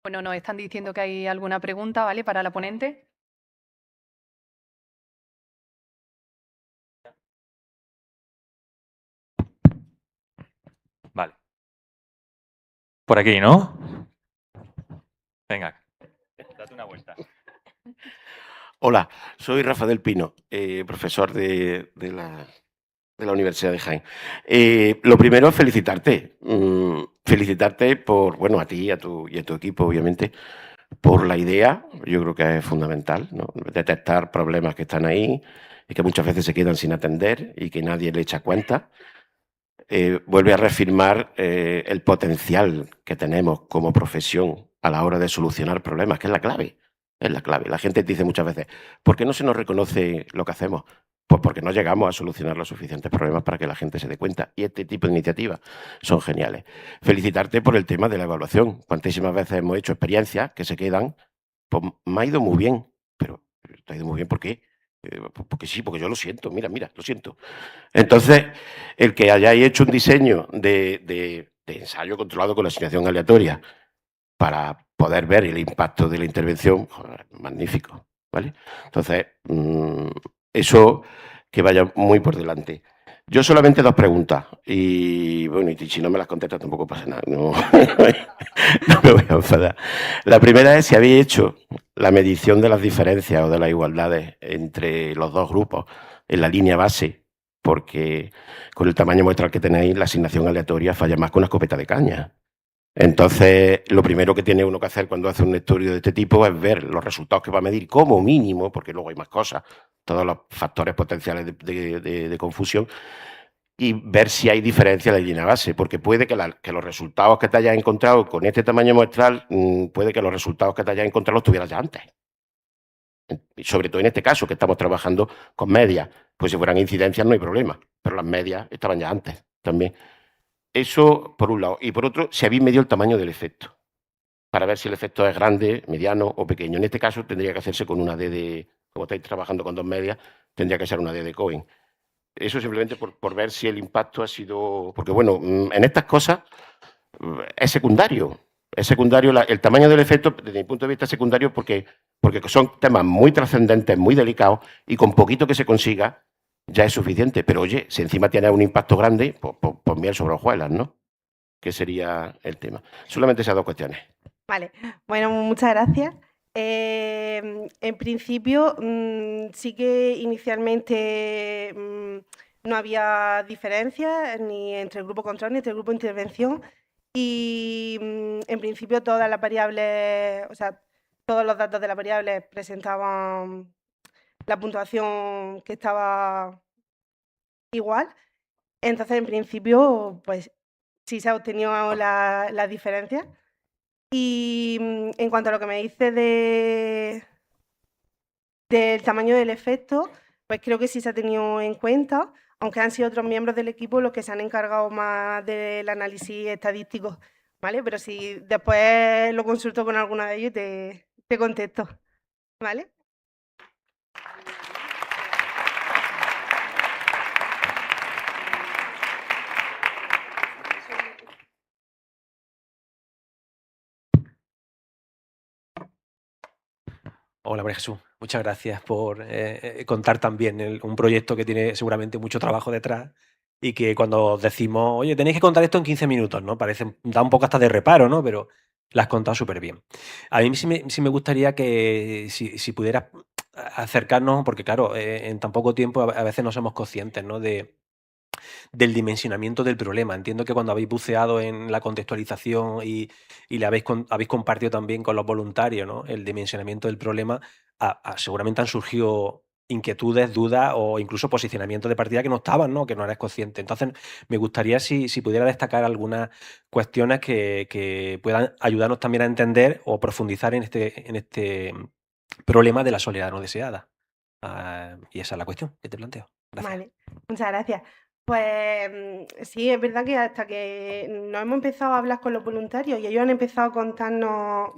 Bueno, nos están diciendo que hay alguna pregunta, ¿vale?, para la ponente. Vale. Por aquí, ¿no? Venga, date una vuelta. Hola, soy Rafael Pino, profesor de la Universidad de Jaén. Lo primero es felicitarte. Felicitarte por, bueno, a ti y a tu equipo, obviamente, por la idea. Yo creo que es fundamental, ¿no?, detectar problemas que están ahí y que muchas veces se quedan sin atender y que nadie le echa cuenta. Vuelve a reafirmar el potencial que tenemos como profesión a la hora de solucionar problemas, que es la clave. Es la clave. La gente dice muchas veces, ¿por qué no se nos reconoce lo que hacemos? Pues porque no llegamos a solucionar los suficientes problemas para que la gente se dé cuenta. Y este tipo de iniciativas son geniales. Felicitarte por el tema de la evaluación. Cuantísimas veces hemos hecho experiencias que se quedan, pues me ha ido muy bien. Pero ¿te ha ido muy bien por qué? Porque sí, porque yo lo siento, mira, lo siento. Entonces, el que hayáis hecho un diseño de ensayo controlado con asignación aleatoria para poder ver el impacto de la intervención, joder, magnífico, ¿vale? Entonces, eso que vaya muy por delante. Yo solamente 2 preguntas y, bueno, y si no me las contestas tampoco pasa nada, no, no me voy a enfadar. La primera es si habéis hecho la medición de las diferencias o de las igualdades entre los 2 grupos en la línea base, porque con el tamaño muestral que tenéis, la asignación aleatoria falla más que una escopeta de caña. Entonces, lo primero que tiene uno que hacer cuando hace un estudio de este tipo es ver los resultados que va a medir como mínimo, porque luego hay más cosas, todos los factores potenciales de confusión, y ver si hay diferencia en la línea base, porque puede que los resultados que te hayas encontrado con este tamaño muestral, puede que los resultados que te hayas encontrado los tuvieras ya antes. Y sobre todo en este caso, que estamos trabajando con medias, pues si fueran incidencias no hay problema, pero las medias estaban ya antes también. Eso por un lado. Y por otro, si habéis medido el tamaño del efecto, para ver si el efecto es grande, mediano o pequeño. En este caso tendría que hacerse con una D de, como estáis trabajando con 2 medias, tendría que ser una D de Cohen. Eso simplemente por ver si el impacto ha sido... Porque bueno, en estas cosas es secundario. Es secundario el tamaño del efecto, desde mi punto de vista es secundario porque son temas muy trascendentes, muy delicados, y con poquito que se consiga ya es suficiente. Pero oye, si encima tiene un impacto grande, pues miel sobre hojuelas, ¿no? Que sería el tema. Solamente esas 2 cuestiones. Vale, bueno, muchas gracias. En principio, sí que inicialmente no había diferencias ni entre el grupo control ni entre el grupo de intervención, y en principio todas las variables, o sea, todos los datos de las variables presentaban la puntuación que estaba igual. Entonces, en principio, pues sí se ha obtenido la diferencia. Y en cuanto a lo que me dice del tamaño del efecto, pues creo que sí se ha tenido en cuenta, aunque han sido otros miembros del equipo los que se han encargado más del análisis estadístico, ¿vale? Pero si después lo consulto con alguna de ellos te contesto, ¿vale? Hola, María Jesús. Muchas gracias por contar también un proyecto que tiene seguramente mucho trabajo detrás y que cuando decimos, oye, tenéis que contar esto en 15 minutos, ¿no? Da un poco hasta de reparo, ¿no? Pero la has contado súper bien. A mí sí me gustaría que si pudieras acercarnos, porque claro, en tan poco tiempo a veces no somos conscientes, ¿no? Del dimensionamiento del problema. Entiendo que cuando habéis buceado en la contextualización y le habéis compartido también con los voluntarios, ¿no? El dimensionamiento del problema, seguramente han surgido inquietudes, dudas o incluso posicionamientos de partida que no estaban, ¿no? Que no eres consciente. Entonces, me gustaría si pudiera destacar algunas cuestiones que puedan ayudarnos también a entender o profundizar en este problema de la soledad no deseada. Y esa es la cuestión que te planteo. Gracias. Vale, muchas gracias. Pues sí, es verdad que hasta que nos hemos empezado a hablar con los voluntarios y ellos han empezado a contarnos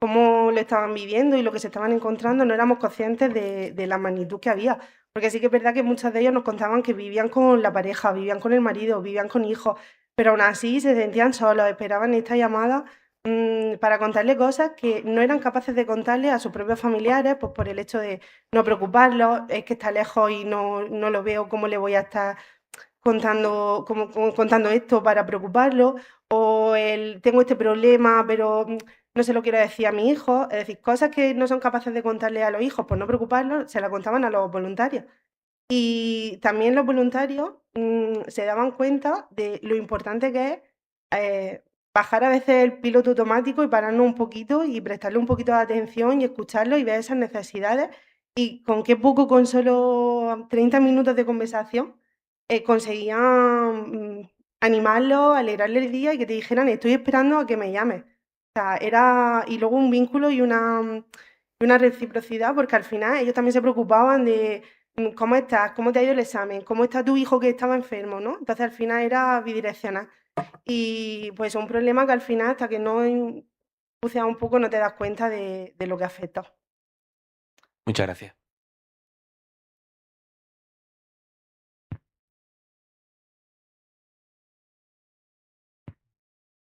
cómo lo estaban viviendo y lo que se estaban encontrando, no éramos conscientes de la magnitud que había. Porque sí que es verdad que muchos de ellos nos contaban que vivían con la pareja, vivían con el marido, vivían con hijos, pero aún así se sentían solos, esperaban esta llamada para contarle cosas que no eran capaces de contarle a sus propios familiares, pues por el hecho de no preocuparlos, es que está lejos y no lo veo, ¿cómo le voy a estar contando esto para preocuparlo? O el tengo este problema, pero no se lo quiero decir a mi hijo. Es decir, cosas que no son capaces de contarle a los hijos por no preocuparlos, se las contaban a los voluntarios. Y también los voluntarios se daban cuenta de lo importante que es bajar a veces el piloto automático y pararnos un poquito y prestarle un poquito de atención y escucharlo y ver esas necesidades y con qué poco, con solo 30 minutos de conversación, conseguían animarlo, alegrarle el día y que te dijeran, estoy esperando a que me llames. O sea, y luego un vínculo y una reciprocidad, porque al final ellos también se preocupaban de ¿cómo estás? ¿Cómo te ha ido el examen? ¿Cómo está tu hijo que estaba enfermo? ¿No? Entonces al final era bidireccional. Y pues un problema que al final, hasta que no buceas un poco, no te das cuenta de lo que afecta. Muchas gracias.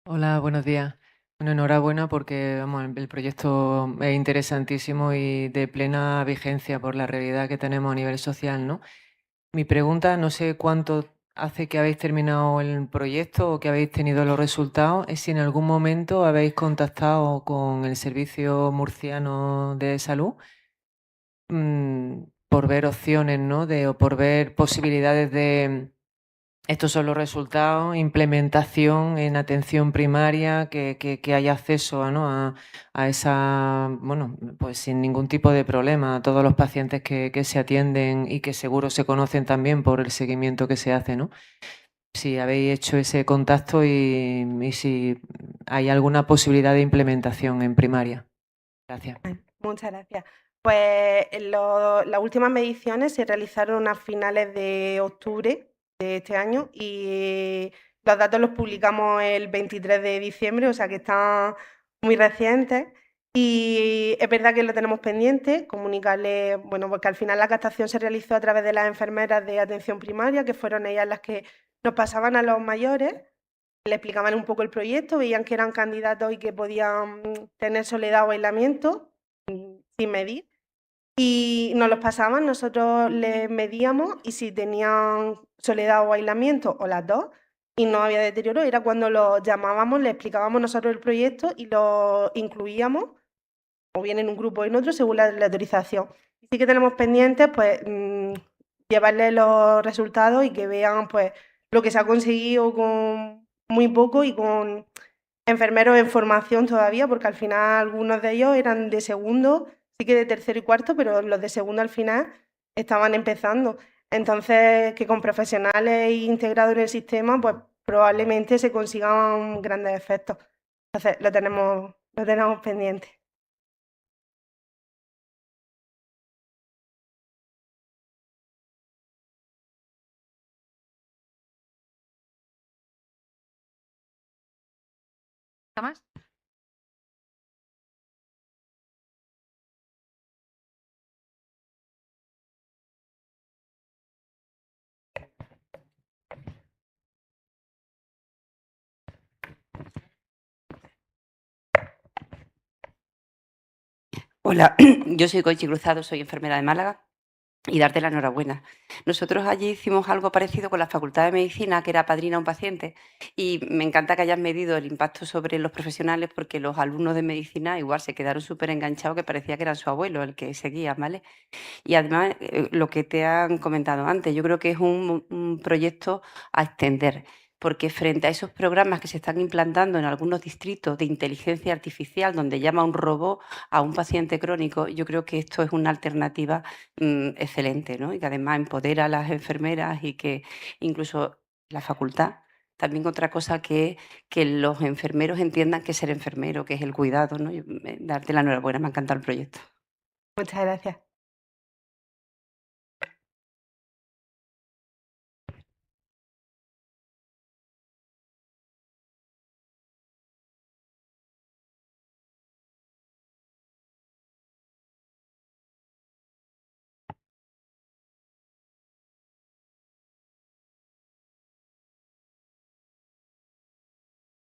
Hola, buenos días. Bueno, enhorabuena porque vamos, el proyecto es interesantísimo y de plena vigencia por la realidad que tenemos a nivel social, ¿no? Mi pregunta, no sé cuánto hace que habéis terminado el proyecto o que habéis tenido los resultados, es si en algún momento habéis contactado con el Servicio Murciano de Salud por ver opciones, ¿no? O por ver posibilidades de estos son los resultados, implementación en atención primaria, que haya acceso a esa, bueno, pues sin ningún tipo de problema a todos los pacientes que se atienden y que seguro se conocen también por el seguimiento que se hace, ¿no? Si habéis hecho ese contacto y si hay alguna posibilidad de implementación en primaria. Gracias. Muchas gracias. Pues las últimas mediciones se realizaron a finales de octubre de este año y los datos los publicamos el 23 de diciembre, o sea que están muy recientes. Y es verdad que lo tenemos pendiente, comunicarle, bueno, porque al final la captación se realizó a través de las enfermeras de atención primaria, que fueron ellas las que nos pasaban a los mayores, le explicaban un poco el proyecto, veían que eran candidatos y que podían tener soledad o aislamiento sin medir. Y nos los pasaban, nosotros les medíamos y si tenían soledad o aislamiento o las dos y no había deterioro, era cuando los llamábamos, les explicábamos nosotros el proyecto y los incluíamos o bien en un grupo o en otro según la autorización. Sí que tenemos pendientes pues llevarles los resultados y que vean pues lo que se ha conseguido con muy poco y con enfermeros en formación todavía, porque al final algunos de ellos eran de segundo, sí que de tercero y cuarto, pero los de segundo al final estaban empezando. Entonces, que con profesionales integrados en el sistema, pues probablemente se consigan grandes efectos. Entonces, lo tenemos pendiente. ¿Nada más? Hola, yo soy Conchi Cruzado, soy enfermera de Málaga y darte la enhorabuena. Nosotros allí hicimos algo parecido con la Facultad de Medicina, que era padrina a un paciente, y me encanta que hayas medido el impacto sobre los profesionales porque los alumnos de medicina igual se quedaron súper enganchados que parecía que era su abuelo el que seguía, ¿vale? Y además, lo que te han comentado antes, yo creo que es un proyecto a extender, porque frente a esos programas que se están implantando en algunos distritos de inteligencia artificial, donde llama un robot a un paciente crónico, yo creo que esto es una alternativa excelente, ¿no? Y que además empodera a las enfermeras y que incluso la facultad. También otra cosa que los enfermeros entiendan que ser enfermero, que es el cuidado, ¿no? Darte la enhorabuena, me ha encantado el proyecto. Muchas gracias.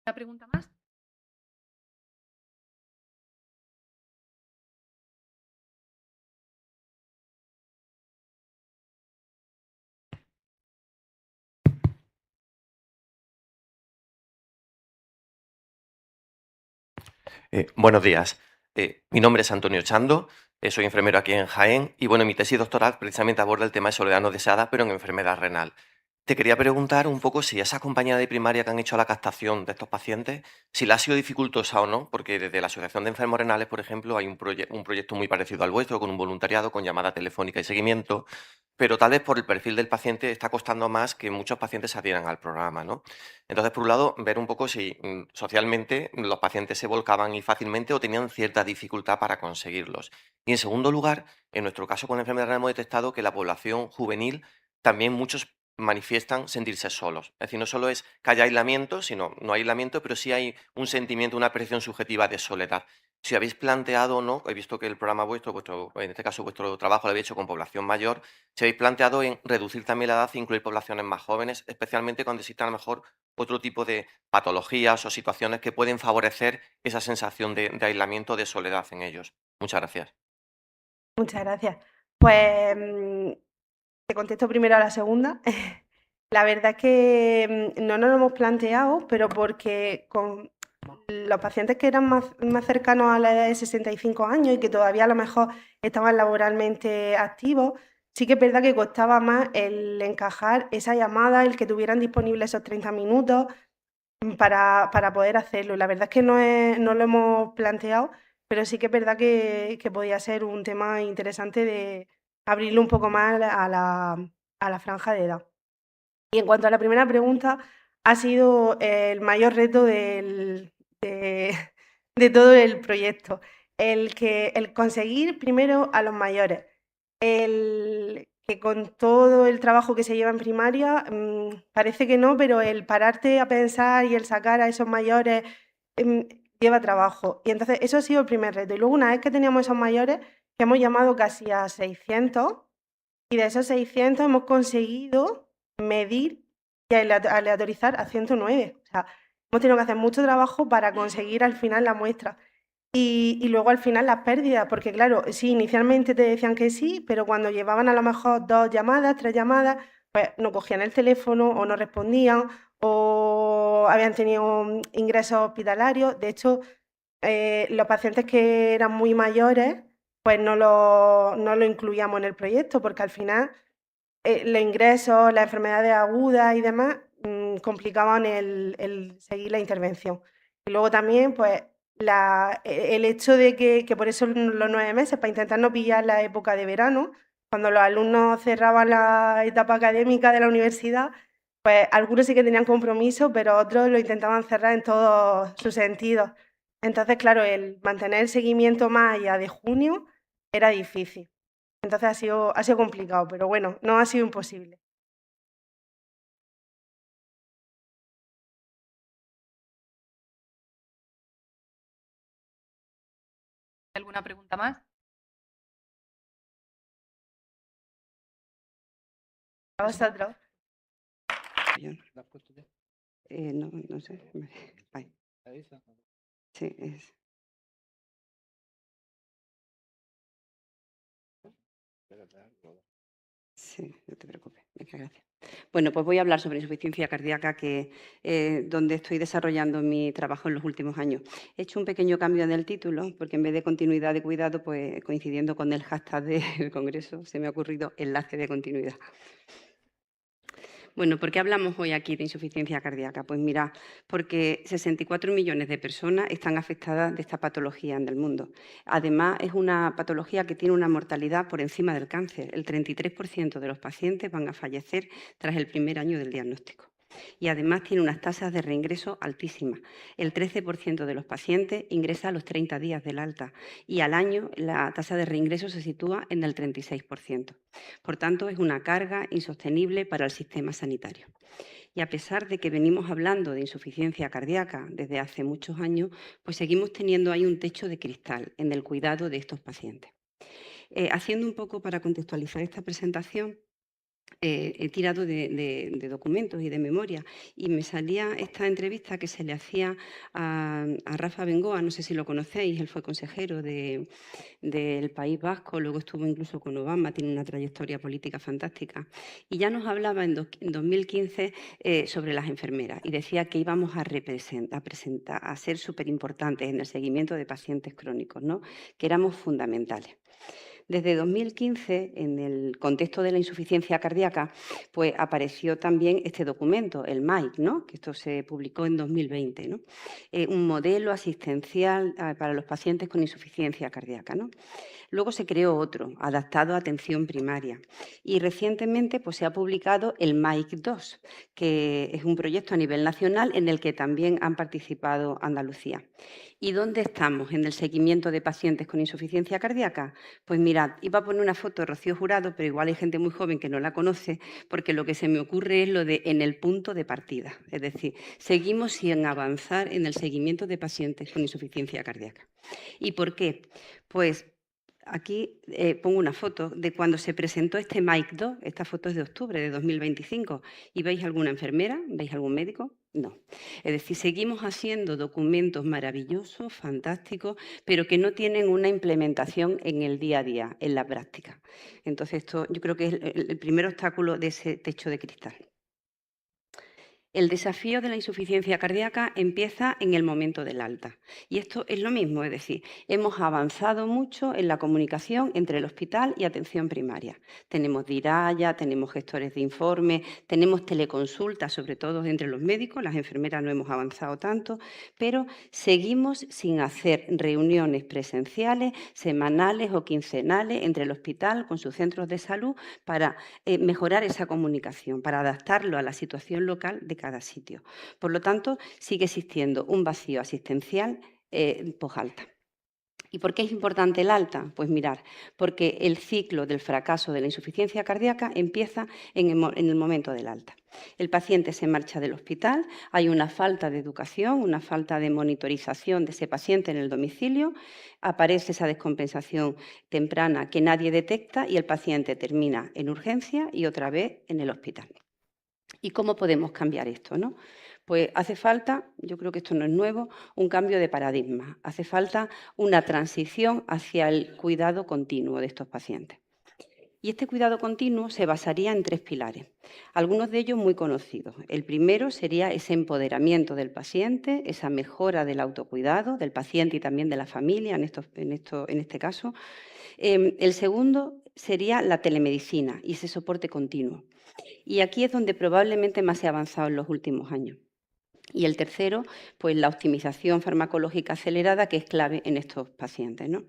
¿Una pregunta más? Buenos días. Mi nombre es Antonio Chando, soy enfermero aquí en Jaén y bueno, mi tesis doctoral precisamente aborda el tema de soledad no deseada, pero en enfermedad renal. Te quería preguntar un poco si esa compañía de primaria que han hecho la captación de estos pacientes, si la ha sido dificultosa o no, porque desde la Asociación de Enfermos Renales, por ejemplo, hay un proyecto muy parecido al vuestro, con un voluntariado, con llamada telefónica y seguimiento, pero tal vez por el perfil del paciente está costando más que muchos pacientes se adhieran al programa, ¿no? Entonces, por un lado, ver un poco si socialmente los pacientes se volcaban y fácilmente o tenían cierta dificultad para conseguirlos. Y en segundo lugar, en nuestro caso con enfermedad renal hemos detectado que la población juvenil también muchos manifiestan sentirse solos. Es decir, no solo es que haya aislamiento, sino no hay aislamiento, pero sí hay un sentimiento, una percepción subjetiva de soledad. Si habéis planteado o no, he visto que el programa vuestro, en este caso vuestro trabajo lo habéis hecho con población mayor, si habéis planteado en reducir también la edad e incluir poblaciones más jóvenes, especialmente cuando exista a lo mejor otro tipo de patologías o situaciones que pueden favorecer esa sensación de aislamiento, de soledad en ellos. Muchas gracias. Muchas gracias. Pues te contesto primero a la segunda. La verdad es que no nos lo hemos planteado, pero porque con los pacientes que eran más cercanos a la edad de 65 años y que todavía a lo mejor estaban laboralmente activos, sí que es verdad que costaba más el encajar esa llamada, el que tuvieran disponibles esos 30 minutos para poder hacerlo. La verdad es que no lo hemos planteado, pero sí que es verdad que podía ser un tema interesante de abrirlo un poco más a la franja de edad. Y en cuanto a la primera pregunta, ha sido el mayor reto de todo el proyecto. El conseguir primero a los mayores. Que con todo el trabajo que se lleva en primaria, parece que no, pero el pararte a pensar y el sacar a esos mayores lleva trabajo. Y entonces eso ha sido el primer reto. Y luego una vez que teníamos esos mayores, que hemos llamado casi a 600, y de esos 600 hemos conseguido medir y aleatorizar a 109. O sea, hemos tenido que hacer mucho trabajo para conseguir al final la muestra. Y luego al final las pérdidas, porque claro, sí, inicialmente te decían que sí, pero cuando llevaban a lo mejor 2 llamadas, 3 llamadas, pues no cogían el teléfono o no respondían o habían tenido ingresos hospitalarios. De hecho, los pacientes que eran muy mayores, pues no lo incluíamos en el proyecto, porque al final los ingresos, las enfermedades agudas y demás complicaban el seguir la intervención. Y luego también, pues, el hecho de que por eso los 9 meses, para intentar no pillar la época de verano, cuando los alumnos cerraban la etapa académica de la universidad, pues algunos sí que tenían compromiso, pero otros lo intentaban cerrar en todos sus sentidos. Entonces, claro, el mantener el seguimiento más allá de junio era difícil. Entonces ha sido complicado, pero bueno, no ha sido imposible. ¿Alguna pregunta más? A vosotros. No sé. Ay. Sí, es. Sí, no te preocupes. Venga, gracias. Bueno, pues voy a hablar sobre insuficiencia cardíaca, donde estoy desarrollando mi trabajo en los últimos años. He hecho un pequeño cambio en el título, porque en vez de continuidad de cuidado, pues coincidiendo con el hashtag del Congreso, se me ha ocurrido enlace de continuidad. Bueno, ¿por qué hablamos hoy aquí de insuficiencia cardíaca? Pues mira, porque 64 millones de personas están afectadas de esta patología en el mundo. Además, es una patología que tiene una mortalidad por encima del cáncer. El 33% de los pacientes van a fallecer tras el primer año del diagnóstico. Y además tiene unas tasas de reingreso altísimas. El 13% de los pacientes ingresa a los 30 días del alta y al año la tasa de reingreso se sitúa en el 36%. Por tanto, es una carga insostenible para el sistema sanitario. Y a pesar de que venimos hablando de insuficiencia cardíaca desde hace muchos años, pues seguimos teniendo ahí un techo de cristal en el cuidado de estos pacientes. Haciendo un poco para contextualizar esta presentación, he tirado de documentos y de memoria y me salía esta entrevista que se le hacía a Rafa Bengoa, no sé si lo conocéis, él fue consejero del País Vasco, luego estuvo incluso con Obama, tiene una trayectoria política fantástica, y ya nos hablaba en 2015 sobre las enfermeras y decía que íbamos a ser súper importantes en el seguimiento de pacientes crónicos, ¿no? Que éramos fundamentales. Desde 2015, en el contexto de la insuficiencia cardíaca, pues apareció también este documento, el MAIC, ¿no? Que esto se publicó en 2020, ¿no? Un modelo asistencial para los pacientes con insuficiencia cardíaca, ¿no? Luego se creó otro, adaptado a atención primaria. Y recientemente pues, se ha publicado el MAIC-2, que es un proyecto a nivel nacional en el que también han participado Andalucía. ¿Y dónde estamos en el seguimiento de pacientes con insuficiencia cardíaca? Pues mirad, iba a poner una foto de Rocío Jurado, pero igual hay gente muy joven que no la conoce, porque lo que se me ocurre es lo de en el punto de partida. Es decir, seguimos sin avanzar en el seguimiento de pacientes con insuficiencia cardíaca. ¿Y por qué? Pues aquí pongo una foto de cuando se presentó este MAIC-2, esta foto es de octubre de 2025, ¿y veis alguna enfermera? ¿Veis algún médico? No. Es decir, seguimos haciendo documentos maravillosos, fantásticos, pero que no tienen una implementación en el día a día, en la práctica. Entonces, esto yo creo que es el primer obstáculo de ese techo de cristal. El desafío de la insuficiencia cardíaca empieza en el momento del alta. Y esto es lo mismo, es decir, hemos avanzado mucho en la comunicación entre el hospital y atención primaria. Tenemos DIRAYA, tenemos gestores de informe, tenemos teleconsultas, sobre todo entre los médicos, las enfermeras no hemos avanzado tanto, pero seguimos sin hacer reuniones presenciales, semanales o quincenales entre el hospital con sus centros de salud para mejorar esa comunicación, para adaptarlo a la situación local de cada sitio. Por lo tanto, sigue existiendo un vacío asistencial posalta. ¿Y por qué es importante el alta? Pues mirar, porque el ciclo del fracaso de la insuficiencia cardíaca empieza en el momento del alta. El paciente se marcha del hospital, hay una falta de educación, una falta de monitorización de ese paciente en el domicilio, aparece esa descompensación temprana que nadie detecta y el paciente termina en urgencia y otra vez en el hospital. ¿Y cómo podemos cambiar esto, no? Pues hace falta, yo creo que esto no es nuevo, un cambio de paradigma. Hace falta una transición hacia el cuidado continuo de estos pacientes. Y este cuidado continuo se basaría en 3 pilares, algunos de ellos muy conocidos. El primero sería ese empoderamiento del paciente, esa mejora del autocuidado del paciente y también de la familia, en este caso. El segundo sería la telemedicina y ese soporte continuo. Y aquí es donde probablemente más se ha avanzado en los últimos años. Y el tercero, pues la optimización farmacológica acelerada, que es clave en estos pacientes, ¿no?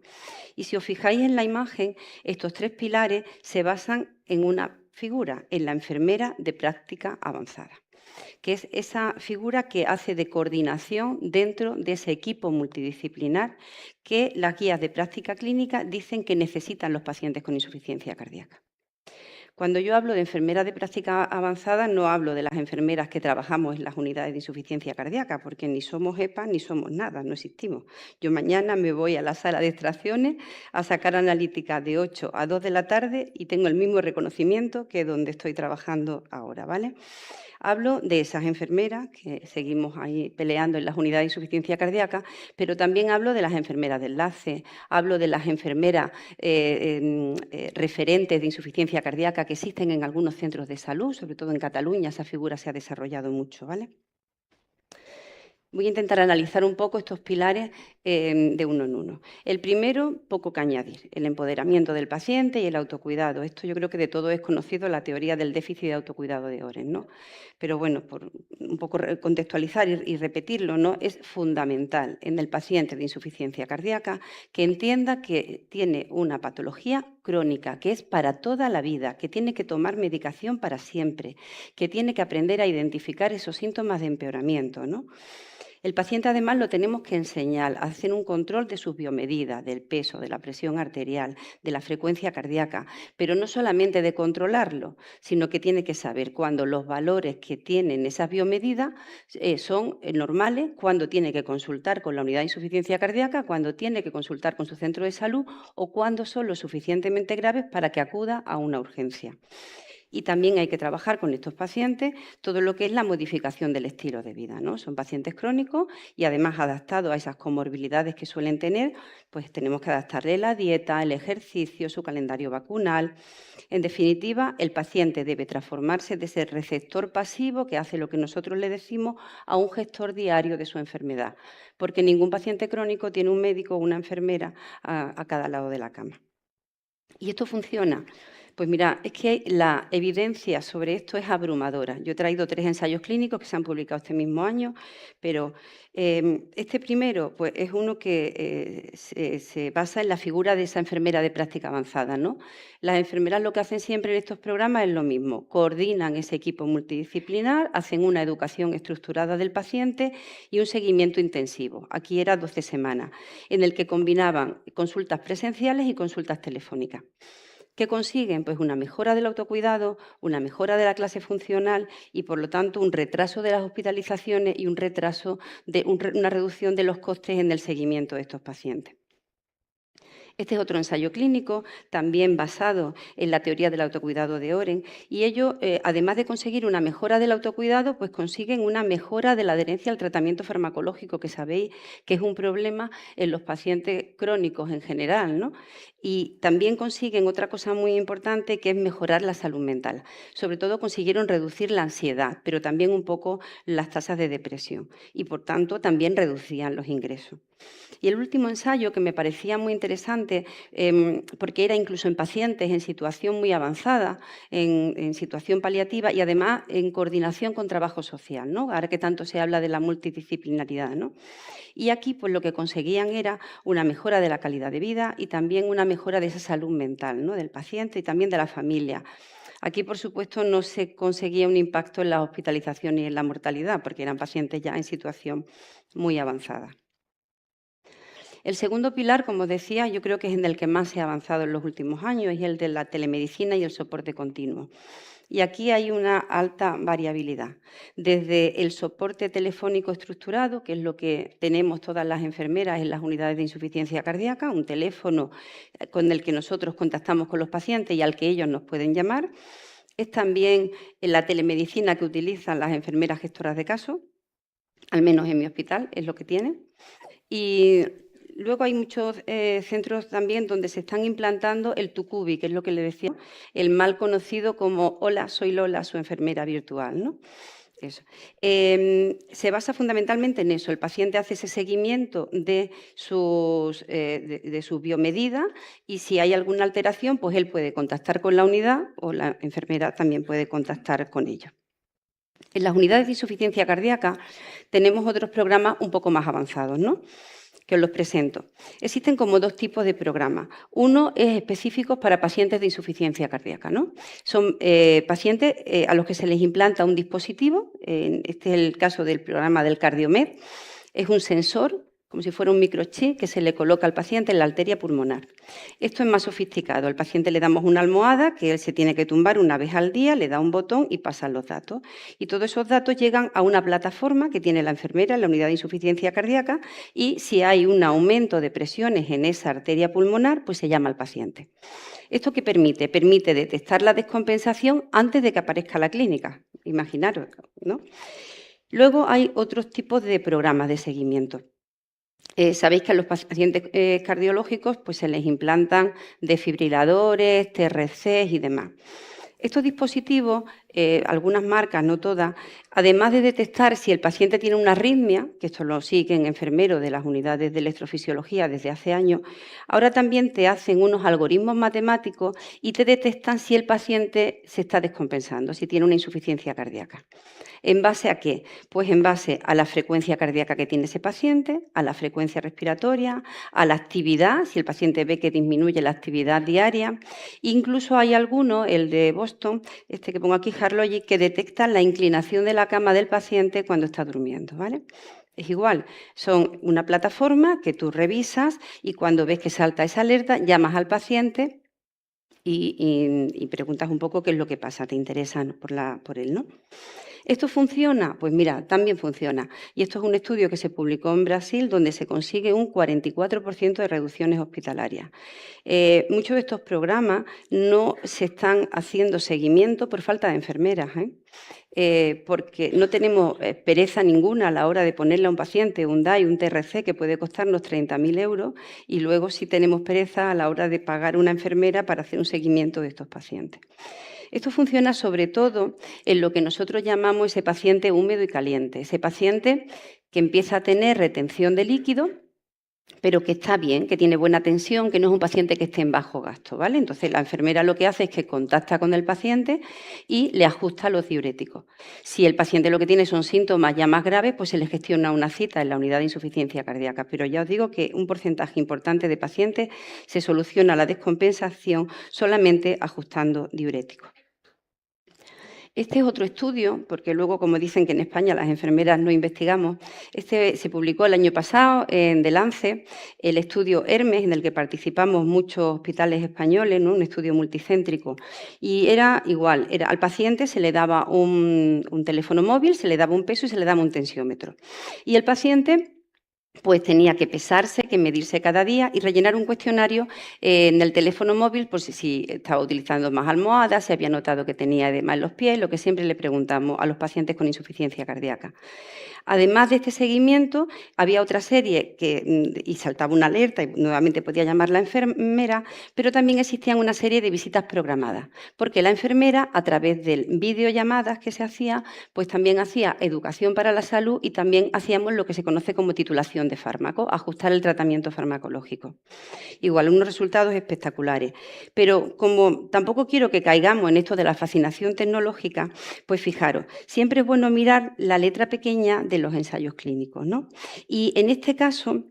Y si os fijáis en la imagen, estos 3 pilares se basan en una figura, en la enfermera de práctica avanzada, que es esa figura que hace de coordinación dentro de ese equipo multidisciplinar que las guías de práctica clínica dicen que necesitan los pacientes con insuficiencia cardíaca. Cuando yo hablo de enfermera de práctica avanzada, no hablo de las enfermeras que trabajamos en las unidades de insuficiencia cardíaca, porque ni somos EPA ni somos nada, no existimos. Yo mañana me voy a la sala de extracciones a sacar analítica de 8 a 2 de la tarde y tengo el mismo reconocimiento que donde estoy trabajando ahora, ¿vale? Hablo de esas enfermeras que seguimos ahí peleando en las unidades de insuficiencia cardíaca, pero también hablo de las enfermeras de enlace, hablo de las enfermeras referentes de insuficiencia cardíaca que existen en algunos centros de salud, sobre todo en Cataluña, esa figura se ha desarrollado mucho, ¿vale? Voy a intentar analizar un poco estos pilares de uno en uno. El primero, poco que añadir, el empoderamiento del paciente y el autocuidado. Esto yo creo que de todo es conocido la teoría del déficit de autocuidado de Oren, ¿no? Pero bueno, por un poco contextualizar y repetirlo, ¿no? Es fundamental en el paciente de insuficiencia cardíaca que entienda que tiene una patología crónica, que es para toda la vida, que tiene que tomar medicación para siempre, que tiene que aprender a identificar esos síntomas de empeoramiento, ¿no? El paciente, además, lo tenemos que enseñar a hacer un control de sus biomedidas, del peso, de la presión arterial, de la frecuencia cardíaca, pero no solamente de controlarlo, sino que tiene que saber cuándo los valores que tienen esas biomedidas son normales, cuándo tiene que consultar con la unidad de insuficiencia cardíaca, cuándo tiene que consultar con su centro de salud o cuándo son lo suficientemente graves para que acuda a una urgencia. Y también hay que trabajar con estos pacientes todo lo que es la modificación del estilo de vida, ¿no? Son pacientes crónicos y además adaptados a esas comorbilidades que suelen tener, pues tenemos que adaptarle la dieta, el ejercicio, su calendario vacunal. En definitiva, el paciente debe transformarse de ese receptor pasivo que hace lo que nosotros le decimos a un gestor diario de su enfermedad, porque ningún paciente crónico tiene un médico o una enfermera a cada lado de la cama. ¿Y esto funciona? Pues mira, es que la evidencia sobre esto es abrumadora. Yo he traído 3 ensayos clínicos que se han publicado este mismo año, pero este primero pues, es uno que se basa en la figura de esa enfermera de práctica avanzada, ¿no? Las enfermeras lo que hacen siempre en estos programas es lo mismo, coordinan ese equipo multidisciplinar, hacen una educación estructurada del paciente y un seguimiento intensivo. Aquí era 12 semanas, en el que combinaban consultas presenciales y consultas telefónicas. ¿Qué consiguen? Pues una mejora del autocuidado, una mejora de la clase funcional y, por lo tanto, un retraso de las hospitalizaciones y un retraso de una reducción de los costes en el seguimiento de estos pacientes. Este es otro ensayo clínico, también basado en la teoría del autocuidado de Oren, y ellos, además de conseguir una mejora del autocuidado, pues consiguen una mejora de la adherencia al tratamiento farmacológico, que sabéis que es un problema en los pacientes crónicos en general, ¿no? Y también consiguen otra cosa muy importante, que es mejorar la salud mental. Sobre todo consiguieron reducir la ansiedad, pero también un poco las tasas de depresión, y por tanto también reducían los ingresos. Y el último ensayo, que me parecía muy interesante, porque era incluso en pacientes en situación muy avanzada, en situación paliativa y además en coordinación con trabajo social, ¿no? Ahora que tanto se habla de la multidisciplinaridad, ¿no? Y aquí pues, lo que conseguían era una mejora de la calidad de vida y también una mejora de esa salud mental, ¿no? Del paciente y también de la familia. Aquí, por supuesto, no se conseguía un impacto en la hospitalización y en la mortalidad, porque eran pacientes ya en situación muy avanzada. El segundo pilar, como decía, yo creo que es en el que más se ha avanzado en los últimos años, es el de la telemedicina y el soporte continuo. Y aquí hay una alta variabilidad, desde el soporte telefónico estructurado, que es lo que tenemos todas las enfermeras en las unidades de insuficiencia cardíaca, un teléfono con el que nosotros contactamos con los pacientes y al que ellos nos pueden llamar. Es también la telemedicina que utilizan las enfermeras gestoras de caso, al menos en mi hospital es lo que tienen. Y luego hay muchos centros también donde se están implantando el Tucubi, que es lo que le decía, el mal conocido como Hola, soy Lola, su enfermera virtual, ¿no? Eso. Se basa fundamentalmente en eso. El paciente hace ese seguimiento de sus biomedidas y si hay alguna alteración, pues él puede contactar con la unidad o la enfermera también puede contactar con ellos. En las unidades de insuficiencia cardíaca tenemos otros programas un poco más avanzados, ¿no? Que os los presento. Existen como 2 tipos de programas. Uno es específico para pacientes de insuficiencia cardíaca, ¿no? Son pacientes a los que se les implanta un dispositivo, este es el caso del programa del CardioMed, es un sensor como si fuera un microchip que se le coloca al paciente en la arteria pulmonar. Esto es más sofisticado. Al paciente le damos una almohada que él se tiene que tumbar una vez al día, le da un botón y pasan los datos. Y todos esos datos llegan a una plataforma que tiene la enfermera en la unidad de insuficiencia cardíaca y si hay un aumento de presiones en esa arteria pulmonar, pues se llama al paciente. ¿Esto qué permite? Permite detectar la descompensación antes de que aparezca la clínica. Imaginaros, ¿no? Luego hay otros tipos de programas de seguimiento. Sabéis que a los pacientes cardiológicos pues, se les implantan desfibriladores, TRCs y demás. Estos dispositivos, algunas marcas, no todas, además de detectar si el paciente tiene una arritmia, que esto lo siguen enfermeros de las unidades de electrofisiología desde hace años, ahora también te hacen unos algoritmos matemáticos y te detectan si el paciente se está descompensando, si tiene una insuficiencia cardíaca. ¿En base a qué? Pues en base a la frecuencia cardíaca que tiene ese paciente, a la frecuencia respiratoria, a la actividad, si el paciente ve que disminuye la actividad diaria. Incluso hay algunos, el de Boston, este que pongo aquí, Harlogic, que detectan la inclinación de la cama del paciente cuando está durmiendo, ¿vale? Es igual, son una plataforma que tú revisas y cuando ves que salta esa alerta, llamas al paciente y preguntas un poco qué es lo que pasa, te interesa por él, ¿no? ¿Esto funciona? Pues mira, también funciona. Y esto es un estudio que se publicó en Brasil donde se consigue un 44% de reducciones hospitalarias. Muchos de estos programas no se están haciendo seguimiento por falta de enfermeras, porque no tenemos pereza ninguna a la hora de ponerle a un paciente un DAI, un TRC, que puede costarnos 30.000 euros, y luego sí tenemos pereza a la hora de pagar una enfermera para hacer un seguimiento de estos pacientes. Esto funciona sobre todo en lo que nosotros llamamos ese paciente húmedo y caliente, ese paciente que empieza a tener retención de líquido, pero que está bien, que tiene buena tensión, que no es un paciente que esté en bajo gasto, ¿vale? Entonces, la enfermera lo que hace es que contacta con el paciente y le ajusta los diuréticos. Si el paciente lo que tiene son síntomas ya más graves, pues se le gestiona una cita en la unidad de insuficiencia cardíaca. Pero ya os digo que un porcentaje importante de pacientes se soluciona la descompensación solamente ajustando diuréticos. Este es otro estudio, porque luego, como dicen que en España las enfermeras no investigamos, este se publicó el año pasado en The Lancet, el estudio Hermes, en el que participamos muchos hospitales españoles, ¿no? Un estudio multicéntrico. Y era igual, al paciente se le daba un teléfono móvil, se le daba un peso y se le daba un tensiómetro. Y el paciente pues tenía que pesarse, que medirse cada día y rellenar un cuestionario en el teléfono móvil por si estaba utilizando más almohadas, si había notado que tenía edema en los pies, lo que siempre le preguntamos a los pacientes con insuficiencia cardíaca. Además de este seguimiento, había otra serie y saltaba una alerta y nuevamente podía llamar la enfermera, pero también existían una serie de visitas programadas, porque la enfermera, a través de videollamadas que se hacía, pues también hacía educación para la salud y también hacíamos lo que se conoce como titulación de fármaco, ajustar el tratamiento farmacológico. Igual, unos resultados espectaculares. Pero como tampoco quiero que caigamos en esto de la fascinación tecnológica, pues fijaros, siempre es bueno mirar la letra pequeña de los ensayos clínicos, ¿no? Y en este caso,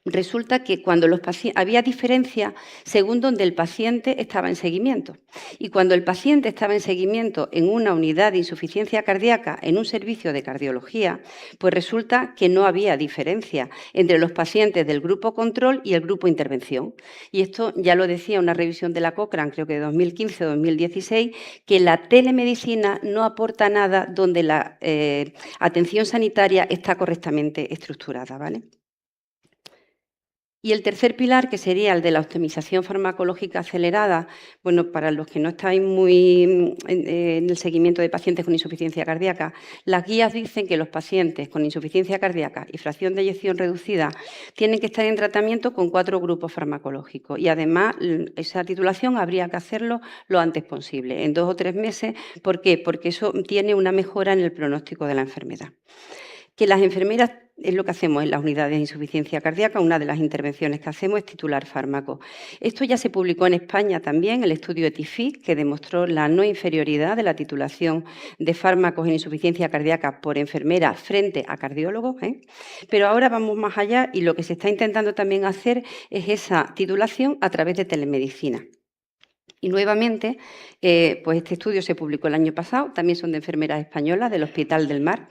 resulta que cuando había diferencia según donde el paciente estaba en seguimiento. Y cuando el paciente estaba en seguimiento en una unidad de insuficiencia cardíaca, en un servicio de cardiología, pues resulta que no había diferencia entre los pacientes del grupo control y el grupo intervención. Y esto ya lo decía una revisión de la Cochrane, creo que de 2015 o 2016, que la telemedicina no aporta nada donde la atención sanitaria está correctamente estructurada, ¿vale? Y el tercer pilar, que sería el de la optimización farmacológica acelerada, bueno, para los que no estáis muy en el seguimiento de pacientes con insuficiencia cardíaca, las guías dicen que los pacientes con insuficiencia cardíaca y fracción de eyección reducida tienen que estar en tratamiento con 4 grupos farmacológicos y además esa titulación habría que hacerlo lo antes posible, en 2 o 3 meses. ¿Por qué? Porque eso tiene una mejora en el pronóstico de la enfermedad. Que las enfermeras, es lo que hacemos en las unidades de insuficiencia cardíaca, una de las intervenciones que hacemos es titular fármaco. Esto ya se publicó en España también, el estudio ETIFIC, que demostró la no inferioridad de la titulación de fármacos en insuficiencia cardíaca por enfermera frente a cardiólogos, Pero ahora vamos más allá y lo que se está intentando también hacer es esa titulación a través de telemedicina. Y nuevamente, pues este estudio se publicó el año pasado, también son de enfermeras españolas del Hospital del Mar,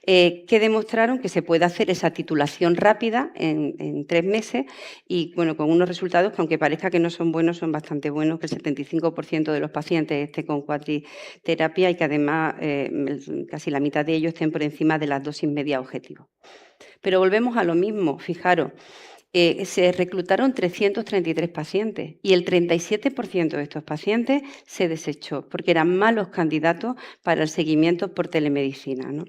que demostraron que se puede hacer esa titulación rápida en 3 meses y bueno, con unos resultados que aunque parezca que no son buenos, son bastante buenos, que el 75% de los pacientes estén con cuatriterapia y que además casi la mitad de ellos estén por encima de las dosis media objetivo. Pero volvemos a lo mismo, fijaros. Se reclutaron 333 pacientes y el 37% de estos pacientes se desechó porque eran malos candidatos para el seguimiento por telemedicina, ¿no?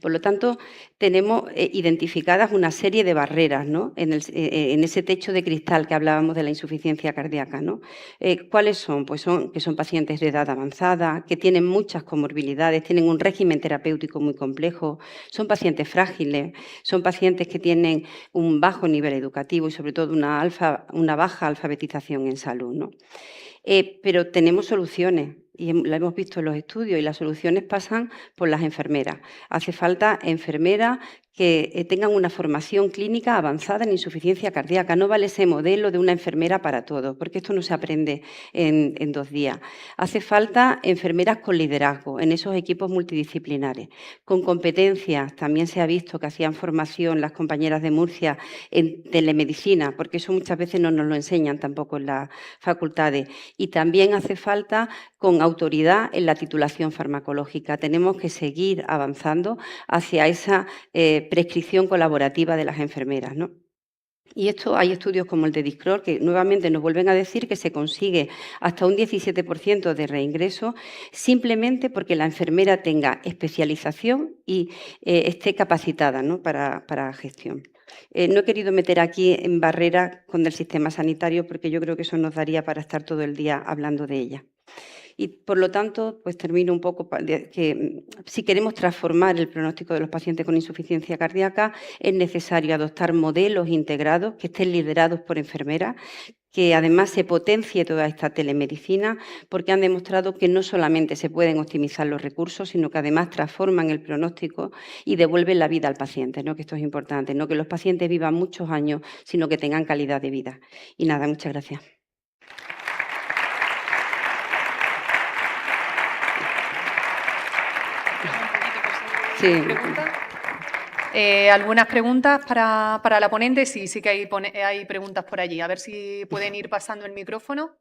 Por lo tanto, tenemos identificadas una serie de barreras, ¿no? en ese techo de cristal que hablábamos de la insuficiencia cardíaca, ¿no? ¿Cuáles son? Pues que son pacientes de edad avanzada, que tienen muchas comorbilidades, tienen un régimen terapéutico muy complejo, son pacientes frágiles, son pacientes que tienen un bajo nivel educativo y sobre todo una baja alfabetización en salud, ¿no? Pero tenemos soluciones y lo hemos visto en los estudios y las soluciones pasan por las enfermeras. Hace falta enfermeras que tengan una formación clínica avanzada en insuficiencia cardíaca. No vale ese modelo de una enfermera para todo, porque esto no se aprende en 2 días. Hace falta enfermeras con liderazgo en esos equipos multidisciplinares, con competencias. También se ha visto que hacían formación las compañeras de Murcia en telemedicina, porque eso muchas veces no nos lo enseñan tampoco en las facultades. Y también hace falta con autoridad en la titulación farmacológica. Tenemos que seguir avanzando hacia esa prescripción colaborativa de las enfermeras, ¿no? Y esto hay estudios como el de DISCROL que nuevamente nos vuelven a decir que se consigue hasta un 17% de reingreso simplemente porque la enfermera tenga especialización y esté capacitada, ¿no? para gestión. No he querido meter aquí en barreras con el sistema sanitario porque yo creo que eso nos daría para estar todo el día hablando de ella. Y, por lo tanto, pues termino un poco que si queremos transformar el pronóstico de los pacientes con insuficiencia cardíaca, es necesario adoptar modelos integrados que estén liderados por enfermeras, que además se potencie toda esta telemedicina, porque han demostrado que no solamente se pueden optimizar los recursos, sino que además transforman el pronóstico y devuelven la vida al paciente, ¿no? Que esto es importante, no que los pacientes vivan muchos años, sino que tengan calidad de vida. Y nada, muchas gracias. Sí. ¿Algunas preguntas para la ponente? Sí que hay preguntas por allí. A ver si pueden ir pasando el micrófono.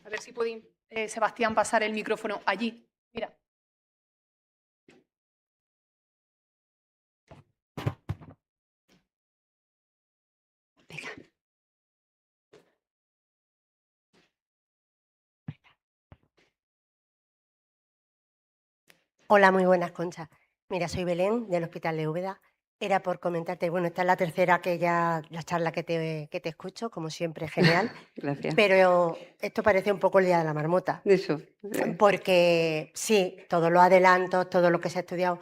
A ver si puede, Sebastián, pasar el micrófono allí. Mira. Venga. Hola, muy buenas, Concha. Mira, soy Belén, del Hospital de Úbeda. Era por comentarte, bueno, esta es la tercera la charla que te escucho, como siempre, genial. Gracias. Pero esto parece un poco el día de la marmota. Eso. Porque sí, todos los adelantos, todo lo que se ha estudiado,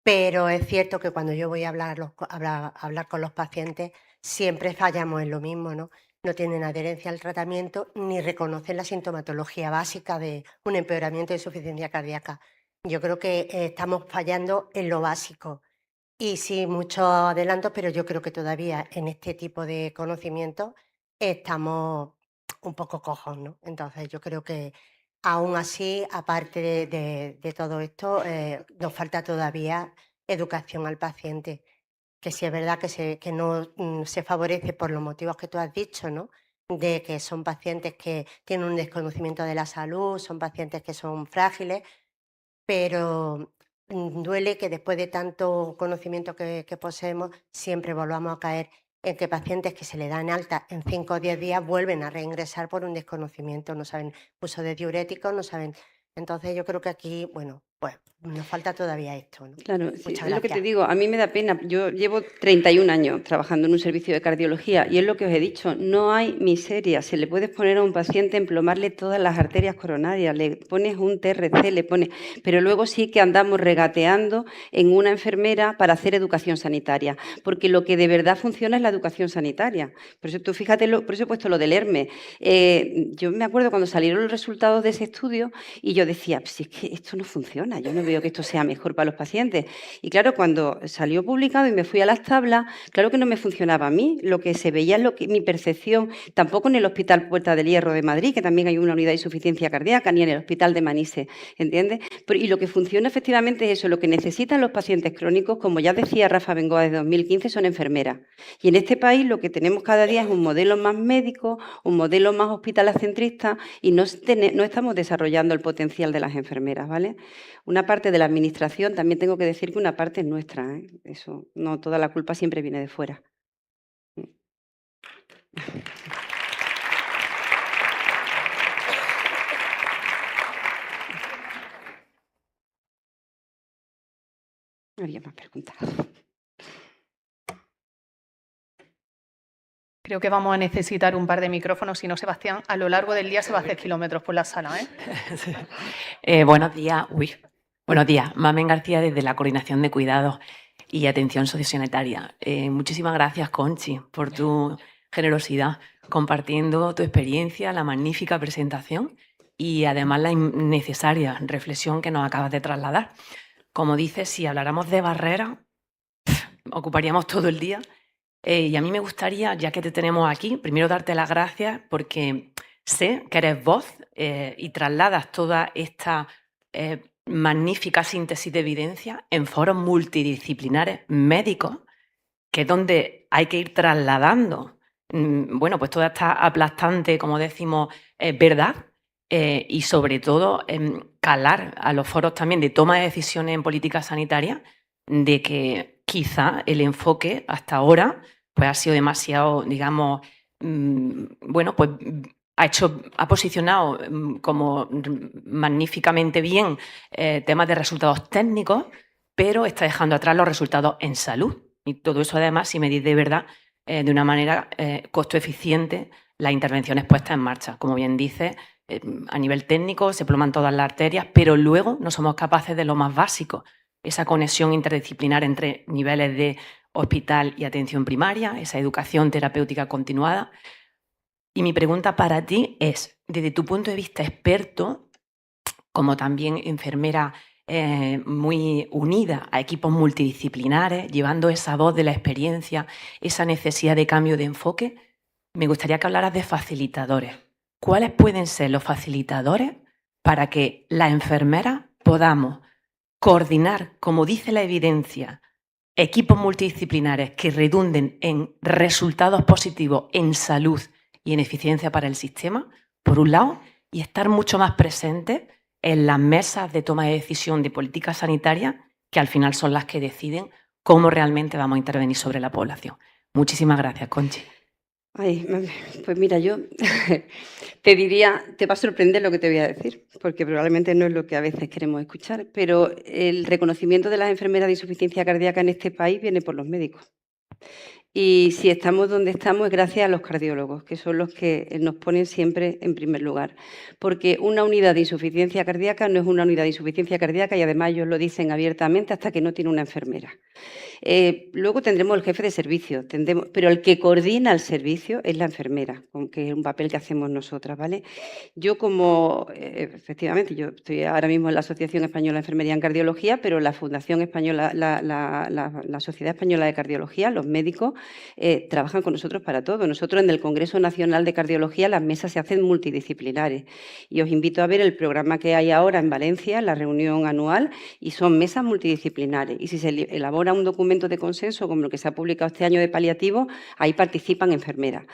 pero es cierto que cuando yo voy a hablar con los pacientes, siempre fallamos en lo mismo, ¿no? No tienen adherencia al tratamiento ni reconocen la sintomatología básica de un empeoramiento de insuficiencia cardíaca. Yo creo que estamos fallando en lo básico. Y sí, muchos adelantos, pero yo creo que todavía en este tipo de conocimientos estamos un poco cojos, ¿no? Entonces yo creo que aún así, aparte de todo esto, nos falta todavía educación al paciente, que sí es verdad que no se favorece por los motivos que tú has dicho, ¿no? De que son pacientes que tienen un desconocimiento de la salud, son pacientes que son frágiles, pero duele que después de tanto conocimiento que poseemos, siempre volvamos a caer en que pacientes que se le dan alta en 5 o 10 días vuelven a reingresar por un desconocimiento, no saben uso de diuréticos, no saben. Entonces yo creo que aquí, bueno, pues nos falta todavía esto, ¿no? Claro, sí, Muchas es lo que te gracias. digo, a mí me da pena. Yo llevo 31 años trabajando en un servicio de cardiología y es lo que os he dicho, no hay miseria. Se le puede poner a un paciente, emplomarle todas las arterias coronarias, le pones un TRC, pero luego sí que andamos regateando en una enfermera para hacer educación sanitaria, porque lo que de verdad funciona es la educación sanitaria. Por eso tú fíjate, por eso he puesto lo del Hermes. Yo me acuerdo cuando salieron los resultados de ese estudio y yo decía, pues es que esto no funciona. funciona. Yo no veo que esto sea mejor para los pacientes. Y claro, cuando salió publicado y me fui a las tablas, claro que no me funcionaba a mí. Lo que se veía es mi percepción, tampoco en el Hospital Puerta del Hierro de Madrid, que también hay una unidad de insuficiencia cardíaca, ni en el Hospital de Manises, ¿entiendes? Y lo que funciona efectivamente es eso, lo que necesitan los pacientes crónicos, como ya decía Rafa Bengoa desde 2015, son enfermeras. Y en este país lo que tenemos cada día es un modelo más médico, un modelo más hospitalocentrista y no estamos desarrollando el potencial de las enfermeras, ¿vale? Una parte de la administración, también tengo que decir que una parte es nuestra, ¿eh? Eso, no toda la culpa siempre viene de fuera. Había más preguntas. Creo que vamos a necesitar un par de micrófonos, si no, Sebastián, a lo largo del día se va a hacer kilómetros por la sala, ¿eh? Buenos días. Buenos días. Mamen García desde la Coordinación de Cuidados y Atención Sociosanitaria. Muchísimas gracias, Conchi, por tu generosidad, compartiendo tu experiencia, la magnífica presentación y además la necesaria reflexión que nos acabas de trasladar. Como dices, si habláramos de barreras, ocuparíamos todo el día. Y a mí me gustaría, ya que te tenemos aquí, primero darte las gracias porque sé que eres voz y trasladas toda esta magnífica síntesis de evidencia en foros multidisciplinares médicos, que es donde hay que ir trasladando, bueno, pues toda esta aplastante, como decimos, verdad y sobre todo calar a los foros también de toma de decisiones en política sanitaria de que quizá el enfoque hasta ahora pues ha sido demasiado, digamos, bueno, pues ha posicionado como magníficamente bien temas de resultados técnicos, pero está dejando atrás los resultados en salud. Y todo eso además, si medís de verdad, de una manera costo eficiente, las intervenciones puestas en marcha. Como bien dice, a nivel técnico se ploman todas las arterias, pero luego no somos capaces de lo más básico, esa conexión interdisciplinar entre niveles de hospital y atención primaria, esa educación terapéutica continuada. Y mi pregunta para ti es, desde tu punto de vista experto, como también enfermera muy unida a equipos multidisciplinares, llevando esa voz de la experiencia, esa necesidad de cambio de enfoque, me gustaría que hablaras de facilitadores. ¿Cuáles pueden ser los facilitadores para que las enfermeras podamos coordinar, como dice la evidencia, equipos multidisciplinares que redunden en resultados positivos en salud y en eficiencia para el sistema, por un lado, y estar mucho más presentes en las mesas de toma de decisión de política sanitaria, que al final son las que deciden cómo realmente vamos a intervenir sobre la población? Muchísimas gracias, Conchi. Ay, pues mira, yo te diría, te va a sorprender lo que te voy a decir, porque probablemente no es lo que a veces queremos escuchar, pero el reconocimiento de las enfermeras de insuficiencia cardíaca en este país viene por los médicos. Y si estamos donde estamos es gracias a los cardiólogos, que son los que nos ponen siempre en primer lugar. Porque una unidad de insuficiencia cardíaca no es una unidad de insuficiencia cardíaca y además ellos lo dicen abiertamente hasta que no tiene una enfermera. Luego tendremos el jefe de servicio, pero el que coordina el servicio es la enfermera, que es un papel que hacemos nosotras, ¿vale? Yo efectivamente, yo estoy ahora mismo en la Asociación Española de Enfermería en Cardiología, pero la Fundación Española, la Sociedad Española de Cardiología, los médicos, trabajan con nosotros para todo. Nosotros en el Congreso Nacional de Cardiología las mesas se hacen multidisciplinares y os invito a ver el programa que hay ahora en Valencia, la reunión anual, y son mesas multidisciplinares. Y si se elabora un documento de consenso como el que se ha publicado este año de paliativos, ahí participan enfermeras.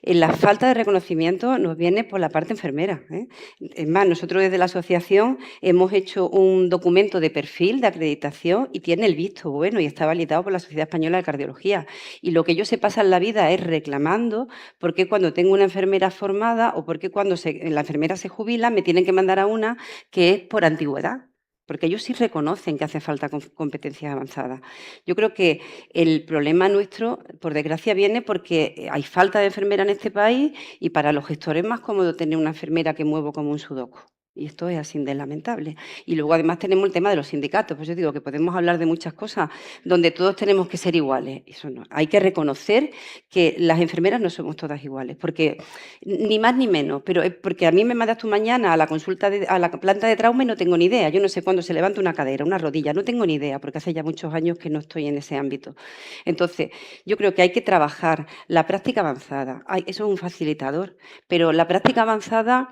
La falta de reconocimiento nos viene por la parte enfermera, ¿eh? Es más, nosotros desde la asociación hemos hecho un documento de perfil de acreditación y tiene el visto bueno y está validado por la Sociedad Española de Cardiología. Y lo que ellos se pasan la vida es reclamando por qué cuando tengo una enfermera formada o por qué cuando la enfermera se jubila me tienen que mandar a una que es por antigüedad. Porque ellos sí reconocen que hace falta competencias avanzadas. Yo creo que el problema nuestro, por desgracia, viene porque hay falta de enfermera en este país y para los gestores es más cómodo tener una enfermera que muevo como un sudoku. Y esto es así de lamentable. Y luego además tenemos el tema de los sindicatos. Pues yo digo que podemos hablar de muchas cosas donde todos tenemos que ser iguales. Eso no. Hay que reconocer que las enfermeras no somos todas iguales, porque ni más ni menos. Pero porque a mí me mandas tú mañana a la consulta, a la planta de trauma y no tengo ni idea. Yo no sé cuándo se levanta una cadera, una rodilla, no tengo ni idea, porque hace ya muchos años que no estoy en ese ámbito. Entonces, yo creo que hay que trabajar la práctica avanzada. Eso es un facilitador, pero la práctica avanzada...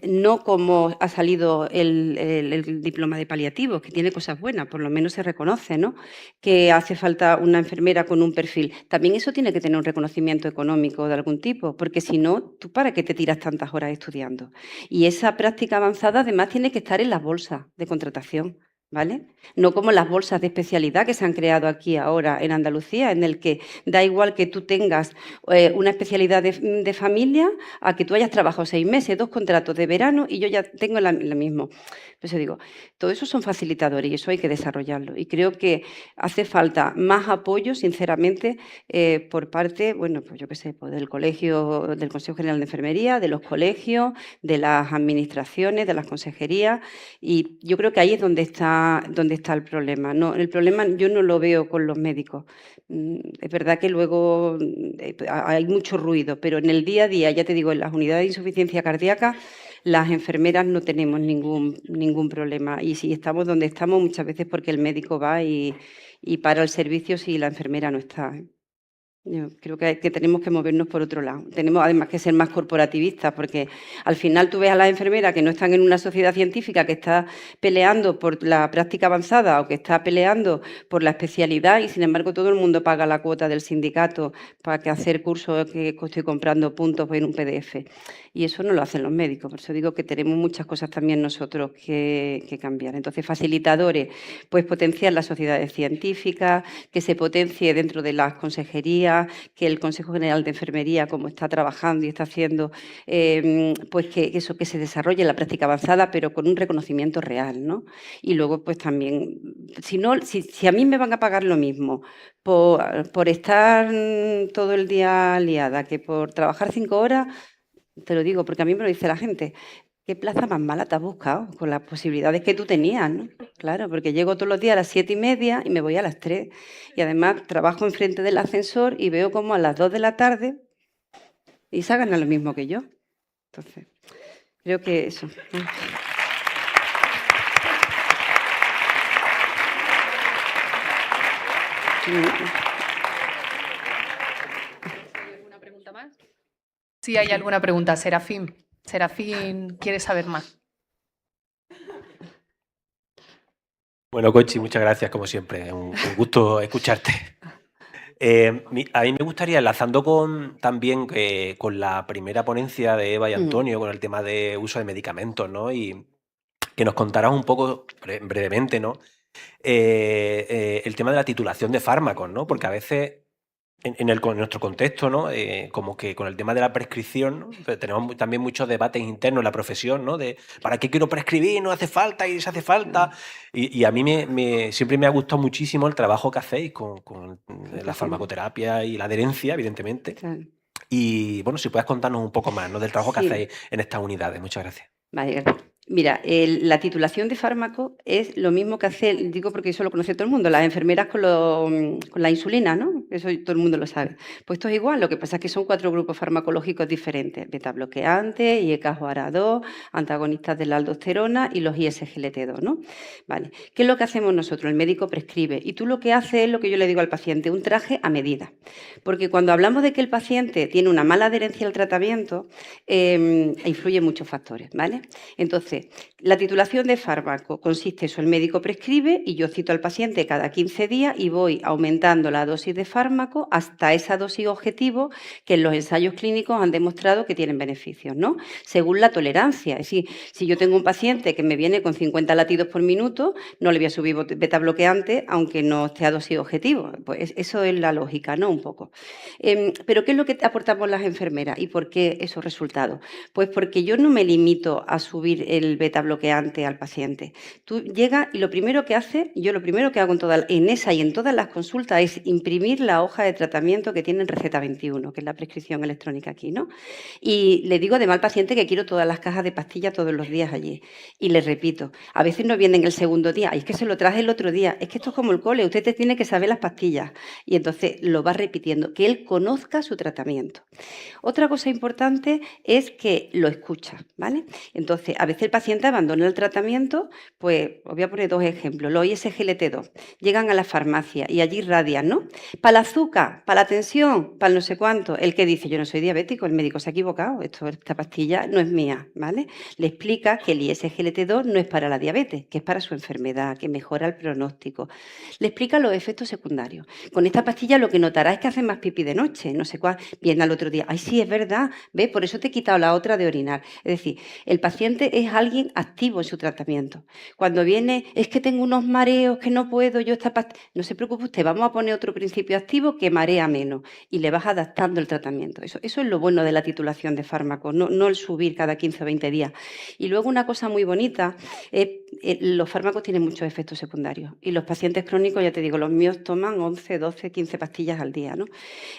no como ha salido el diploma de paliativos, que tiene cosas buenas, por lo menos se reconoce, ¿no? Que hace falta una enfermera con un perfil. También eso tiene que tener un reconocimiento económico de algún tipo, porque si no, ¿tú para qué te tiras tantas horas estudiando? Y esa práctica avanzada además tiene que estar en las bolsas de contratación. ¿Vale? No como las bolsas de especialidad que se han creado aquí ahora en Andalucía, en el que da igual que tú tengas una especialidad de familia a que tú hayas trabajado 6 meses, 2 contratos de verano y yo ya tengo lo mismo. Pues yo digo, todo eso son facilitadores y eso hay que desarrollarlo. Y creo que hace falta más apoyo, sinceramente, por parte, bueno, pues yo qué sé, pues del colegio, del Consejo General de Enfermería, de los colegios, de las administraciones, de las consejerías. Y yo creo que ahí es donde está el problema. No, el problema yo no lo veo con los médicos. Es verdad que luego hay mucho ruido, pero en el día a día, ya te digo, en las unidades de insuficiencia cardíaca, las enfermeras no tenemos ningún problema. Y si estamos donde estamos, muchas veces porque el médico va y para el servicio si la enfermera no está. Yo creo que tenemos que movernos por otro lado. Tenemos además que ser más corporativistas, porque al final tú ves a las enfermeras que no están en una sociedad científica que está peleando por la práctica avanzada o que está peleando por la especialidad y sin embargo todo el mundo paga la cuota del sindicato para que hacer cursos que estoy comprando puntos en un PDF. Y eso no lo hacen los médicos. Por eso digo que tenemos muchas cosas también nosotros que cambiar. Entonces, facilitadores, pues potenciar las sociedades científicas, que se potencie dentro de las consejerías, que el Consejo General de Enfermería, como está trabajando y está haciendo, pues que se desarrolle la práctica avanzada, pero con un reconocimiento real, ¿no? Y luego, pues también, si a mí me van a pagar lo mismo por estar todo el día liada que por trabajar 5 horas, te lo digo porque a mí me lo dice la gente. ¿Qué plaza más mala te has buscado con las posibilidades que tú tenías, ¿no? Claro, porque llego todos los días a las 7:30 y me voy a las 3. Y además trabajo enfrente del ascensor y veo como a las 2 de la tarde y se hagan lo mismo que yo. Entonces, creo que eso. ¿Alguna pregunta más? Sí, hay alguna pregunta. Serafín. Serafín, ¿quieres saber más? Bueno, Conchi, muchas gracias, como siempre. Es un gusto escucharte. A mí me gustaría, enlazando también con la primera ponencia de Eva y Antonio, con el tema de uso de medicamentos, ¿no? Y que nos contaras un poco, brevemente, ¿no? El tema de la titulación de fármacos, ¿no? Porque a veces, en nuestro contexto, ¿no? Como que con el tema de la prescripción, ¿no? Pues tenemos también muchos debates internos en la profesión, ¿no? De ¿para qué quiero prescribir? ¿No hace falta? ¿Y si hace falta? Y a mí siempre me ha gustado muchísimo el trabajo que hacéis con la farmacoterapia y la adherencia, evidentemente. Claro. Y bueno, si puedes contarnos un poco más, ¿no? Del trabajo que hacéis en estas unidades. Muchas gracias. Vale, gracias. Mira, la titulación de fármaco es lo mismo que hace, digo porque eso lo conoce todo el mundo, las enfermeras con la insulina, ¿no? Eso todo el mundo lo sabe. Pues esto es igual, lo que pasa es que son 4 grupos farmacológicos diferentes, beta-bloqueantes, IECA-OARA2, antagonistas de la aldosterona y los ISGLT2, ¿no? Vale, ¿qué es lo que hacemos nosotros? El médico prescribe y tú lo que haces es lo que yo le digo al paciente, un traje a medida. Porque cuando hablamos de que el paciente tiene una mala adherencia al tratamiento, influyen muchos factores, ¿vale? Entonces, la titulación de fármaco consiste en eso, el médico prescribe y yo cito al paciente cada 15 días y voy aumentando la dosis de fármaco hasta esa dosis objetivo que en los ensayos clínicos han demostrado que tienen beneficios, ¿no? Según la tolerancia. Es decir, si yo tengo un paciente que me viene con 50 latidos por minuto, no le voy a subir beta bloqueante aunque no esté a dosis objetivo. Pues eso es la lógica, ¿no? Un poco. Pero ¿qué es lo que aportamos las enfermeras y por qué esos resultados? Pues porque yo no me limito a subir el beta bloqueante al paciente. Tú llegas y lo primero que haces, yo lo primero que hago en esa y en todas las consultas es imprimir la hoja de tratamiento que tiene en receta 21, que es la prescripción electrónica aquí, ¿no? Y le digo además al paciente que quiero todas las cajas de pastillas todos los días allí. Y le repito, a veces no vienen el segundo día, es que se lo traje el otro día, es que esto es como el cole, usted te tiene que saber las pastillas. Y entonces lo va repitiendo, que él conozca su tratamiento. Otra cosa importante es que lo escucha, ¿vale? Entonces, a veces el paciente abandona el tratamiento, pues os voy a poner 2 ejemplos. Los ISGLT2 llegan a la farmacia y allí radian, ¿no? Para el azúcar, para la tensión, para el no sé cuánto. El que dice, yo no soy diabético, el médico se ha equivocado, esta pastilla no es mía, ¿vale? Le explica que el ISGLT2 no es para la diabetes, que es para su enfermedad, que mejora el pronóstico. Le explica los efectos secundarios. Con esta pastilla lo que notará es que hace más pipí de noche, no sé cuál. Viene al otro día, ay, sí, es verdad, ¿ves? Por eso te he quitado la otra de orinar. Es decir, el paciente es alguien activo en su tratamiento. Cuando viene, es que tengo unos mareos, que no puedo, yo esta pastilla... No se preocupe usted, vamos a poner otro principio activo que marea menos y le vas adaptando el tratamiento. Eso es lo bueno de la titulación de fármacos, no el subir cada 15 o 20 días. Y luego una cosa muy bonita, los fármacos tienen muchos efectos secundarios y los pacientes crónicos, ya te digo, los míos toman 11, 12, 15 pastillas al día, ¿no?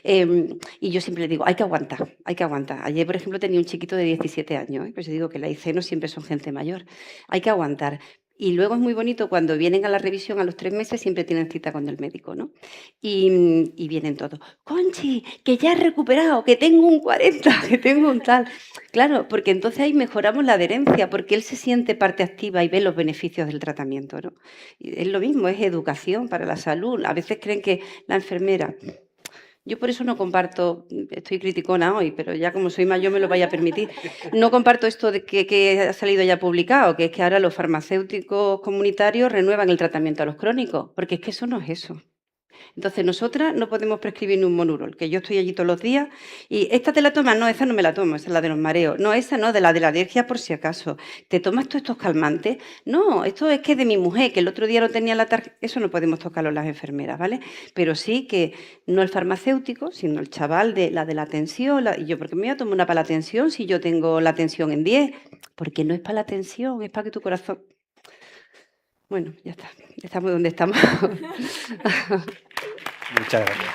Y yo siempre les digo, hay que aguantar, hay que aguantar. Ayer, por ejemplo, tenía un chiquito de 17 años, pues yo digo que la IC no siempre son gente mayor, hay que aguantar. Y luego es muy bonito cuando vienen a la revisión a los 3 meses, siempre tienen cita con el médico, ¿no? Y vienen todos, Conchi, que ya he recuperado, que tengo un 40, que tengo un tal. Claro, porque entonces ahí mejoramos la adherencia, porque él se siente parte activa y ve los beneficios del tratamiento, ¿no? Y es lo mismo, es educación para la salud. A veces creen que la enfermera... Yo por eso no comparto, estoy criticona hoy, pero ya como soy mayor me lo vaya a permitir, no comparto esto de que ha salido ya publicado, que es que ahora los farmacéuticos comunitarios renuevan el tratamiento a los crónicos, porque es que eso no es eso. Entonces, nosotras no podemos prescribir ni un monurol, que yo estoy allí todos los días y esta te la tomas, no, esa no me la tomo, esa es la de los mareos, no, esa no, de la alergia por si acaso. ¿Te tomas todos estos calmantes? No, esto es que de mi mujer, que el otro día no tenía la tarjeta, eso no podemos tocarlo las enfermeras, ¿vale? Pero sí que no el farmacéutico, sino el chaval de la tensión, y yo, ¿por qué me voy a tomar una para la tensión si yo tengo la tensión en 10? Porque no es para la tensión, es para que tu corazón... Bueno, ya está, estamos donde estamos. Muchas gracias.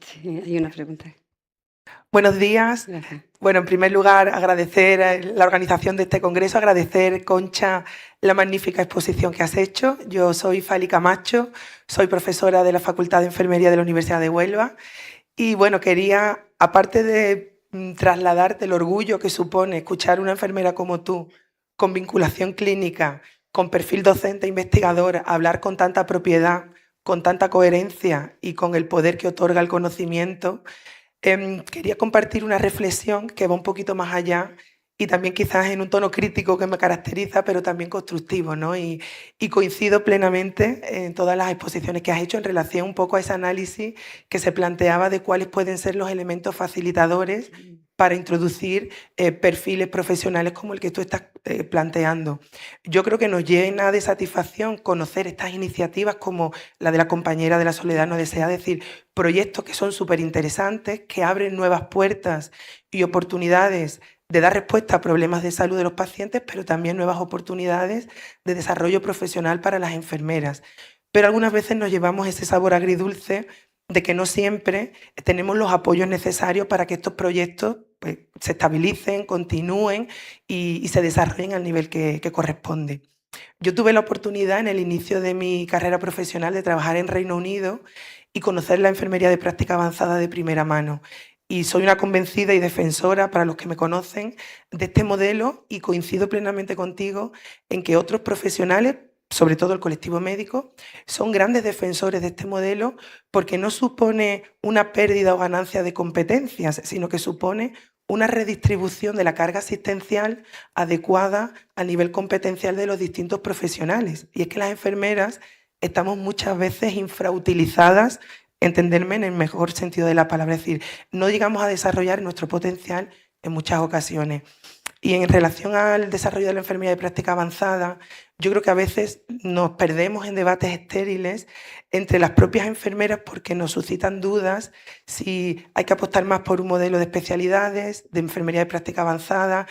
Sí, hay una pregunta. Buenos días. Gracias. Bueno, en primer lugar, agradecer la organización de este congreso, agradecer, Concha, la magnífica exposición que has hecho. Yo soy Fali Camacho, soy profesora de la Facultad de Enfermería de la Universidad de Huelva y, bueno, quería, aparte de trasladarte el orgullo que supone escuchar a una enfermera como tú, con vinculación clínica, con perfil docente e investigador, hablar con tanta propiedad, con tanta coherencia y con el poder que otorga el conocimiento, quería compartir una reflexión que va un poquito más allá y también quizás en un tono crítico que me caracteriza, pero también constructivo, ¿no? Y coincido plenamente en todas las exposiciones que has hecho en relación un poco a ese análisis que se planteaba de cuáles pueden ser los elementos facilitadores para introducir perfiles profesionales como el que tú estás planteando. Yo creo que nos llena de satisfacción conocer estas iniciativas como la de la compañera de la Soledad no desea, decir, proyectos que son súper interesantes, que abren nuevas puertas y oportunidades de dar respuesta a problemas de salud de los pacientes, pero también nuevas oportunidades de desarrollo profesional para las enfermeras. Pero algunas veces nos llevamos ese sabor agridulce de que no siempre tenemos los apoyos necesarios para que estos proyectos pues, se estabilicen, continúen y se desarrollen al nivel que corresponde. Yo tuve la oportunidad en el inicio de mi carrera profesional de trabajar en Reino Unido y conocer la enfermería de práctica avanzada de primera mano. Y soy una convencida y defensora, para los que me conocen, de este modelo y coincido plenamente contigo en que otros profesionales, sobre todo el colectivo médico, son grandes defensores de este modelo porque no supone una pérdida o ganancia de competencias, sino que supone una redistribución de la carga asistencial adecuada al nivel competencial de los distintos profesionales. Y es que las enfermeras estamos muchas veces infrautilizadas, entenderme en el mejor sentido de la palabra, es decir, no llegamos a desarrollar nuestro potencial en muchas ocasiones. Y en relación al desarrollo de la enfermería de práctica avanzada, yo creo que a veces nos perdemos en debates estériles entre las propias enfermeras porque nos suscitan dudas si hay que apostar más por un modelo de especialidades, de enfermería de práctica avanzada,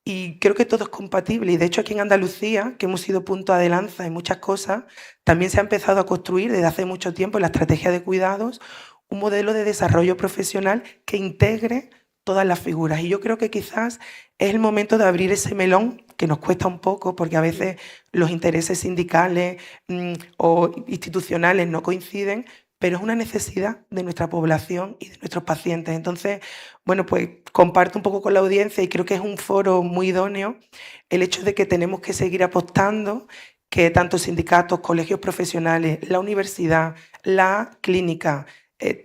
y creo que todo es compatible. Y de hecho aquí en Andalucía, que hemos sido punto de lanza en muchas cosas, también se ha empezado a construir desde hace mucho tiempo en la estrategia de cuidados un modelo de desarrollo profesional que integre todas las figuras. Y yo creo que quizás es el momento de abrir ese melón que nos cuesta un poco porque a veces los intereses sindicales o institucionales no coinciden, pero es una necesidad de nuestra población y de nuestros pacientes. Entonces, bueno, pues comparto un poco con la audiencia y creo que es un foro muy idóneo el hecho de que tenemos que seguir apostando, que tanto sindicatos, colegios profesionales, la universidad, la clínica,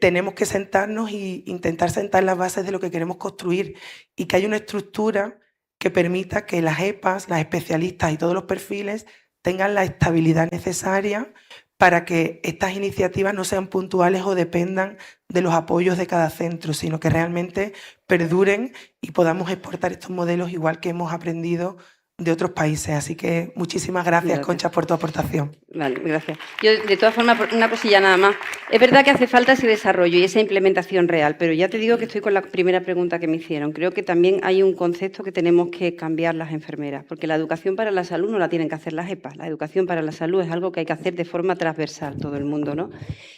tenemos que sentarnos e intentar sentar las bases de lo que queremos construir y que haya una estructura que permita que las EPAs, las especialistas y todos los perfiles tengan la estabilidad necesaria para que estas iniciativas no sean puntuales o dependan de los apoyos de cada centro, sino que realmente perduren y podamos exportar estos modelos igual que hemos aprendido de otros países. Así que muchísimas gracias, Concha, por tu aportación. Vale, gracias. Yo, de todas formas, una cosilla nada más. Es verdad que hace falta ese desarrollo y esa implementación real, pero ya te digo que estoy con la primera pregunta que me hicieron. Creo que también hay un concepto que tenemos que cambiar las enfermeras, porque la educación para la salud no la tienen que hacer las EPAs. La educación para la salud es algo que hay que hacer de forma transversal todo el mundo, ¿no?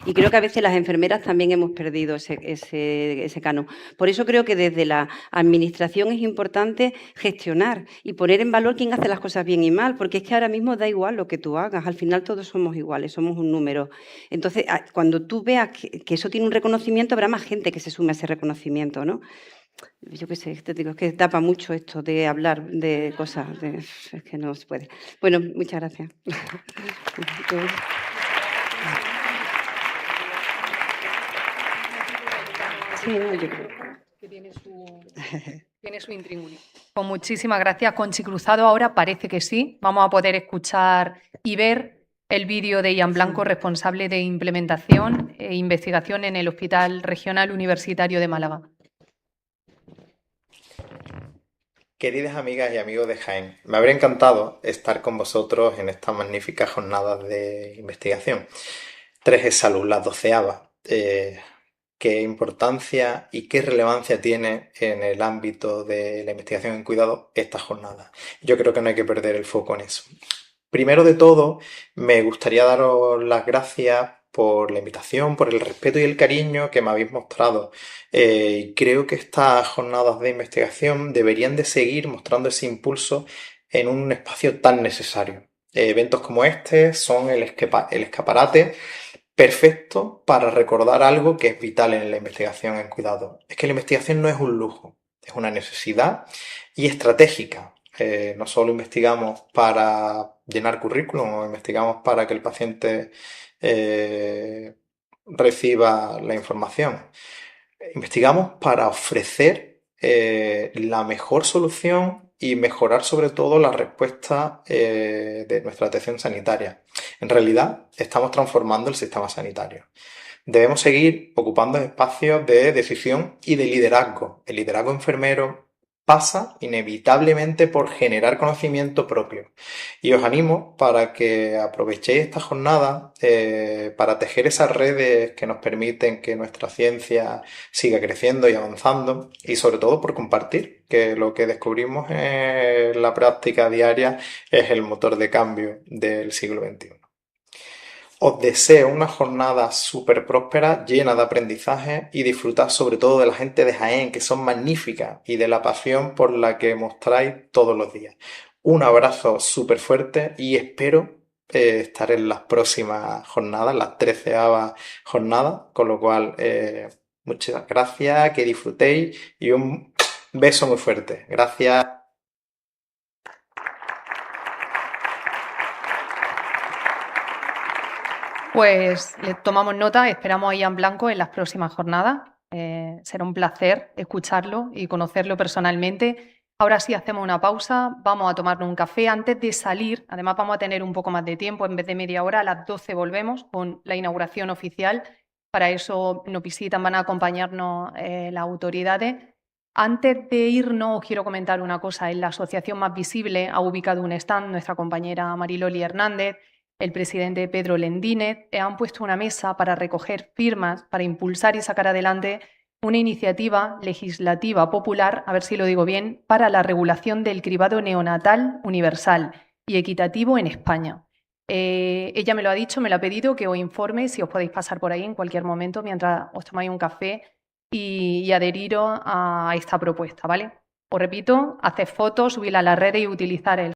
Y creo que a veces las enfermeras también hemos perdido ese canon. Por eso creo que desde la administración es importante gestionar y poner en valor quién hace las cosas bien y mal, porque es que ahora mismo da igual lo que tú hagas, al final todos somos iguales, somos un número. Entonces, cuando tú veas que eso tiene un reconocimiento, habrá más gente que se sume a ese reconocimiento, ¿no? Yo qué sé, te digo, es que tapa mucho esto de hablar de cosas, es que no se puede. Bueno, muchas gracias. Sí, no, yo creo que tiene su intríngulis. Pues muchísimas gracias, Conchi Cruzado. Ahora parece que sí. Vamos a poder escuchar y ver el vídeo de Ian Blanco, responsable de implementación e investigación en el Hospital Regional Universitario de Málaga. Queridas amigas y amigos de Jaén, me habría encantado estar con vosotros en estas magníficas jornadas de investigación. 3 Salud, las 12avas. ¿Qué importancia y qué relevancia tiene en el ámbito de la investigación en cuidado esta jornada? Yo creo que no hay que perder el foco en eso. Primero de todo, me gustaría daros las gracias por la invitación, por el respeto y el cariño que me habéis mostrado. Creo que estas jornadas de investigación deberían de seguir mostrando ese impulso en un espacio tan necesario. Eventos como este son el escaparate perfecto para recordar algo que es vital en la investigación en cuidado. Es que la investigación no es un lujo, es una necesidad y estratégica. No solo investigamos para llenar currículum o investigamos para que el paciente reciba la información. Investigamos para ofrecer la mejor solución y mejorar sobre todo la respuesta de nuestra atención sanitaria. En realidad, estamos transformando el sistema sanitario. Debemos seguir ocupando espacios de decisión y de liderazgo. El liderazgo enfermero pasa inevitablemente por generar conocimiento propio. Y os animo para que aprovechéis esta jornada para tejer esas redes que nos permiten que nuestra ciencia siga creciendo y avanzando, y sobre todo por compartir, que lo que descubrimos en la práctica diaria es el motor de cambio del siglo XXI. Os deseo una jornada súper próspera, llena de aprendizaje y disfrutad sobre todo de la gente de Jaén, que son magníficas, y de la pasión por la que mostráis todos los días. Un abrazo súper fuerte y espero estar en las próximas jornadas, las 13avas jornadas, con lo cual muchas gracias, que disfrutéis y un beso muy fuerte. Gracias. Pues le tomamos nota, esperamos a Ian Blanco en las próximas jornadas. Será un placer escucharlo y conocerlo personalmente. Ahora sí hacemos una pausa, vamos a tomarnos un café antes de salir. Además vamos a tener un poco más de tiempo, en vez de media hora, a las 12 volvemos con la inauguración oficial. Para eso nos visitan, van a acompañarnos las autoridades. Antes de irnos, os quiero comentar una cosa. En la asociación Más Visible ha ubicado un stand nuestra compañera Mariloli Hernández, el presidente Pedro Lendínez, han puesto una mesa para recoger firmas, para impulsar y sacar adelante una iniciativa legislativa popular, a ver si lo digo bien, para la regulación del cribado neonatal universal y equitativo en España. Ella me lo ha dicho, me lo ha pedido, que os informe si os podéis pasar por ahí en cualquier momento mientras os tomáis un café y adheriros a esta propuesta, ¿vale? Os repito, hacer fotos, subirla a las redes y utilizar el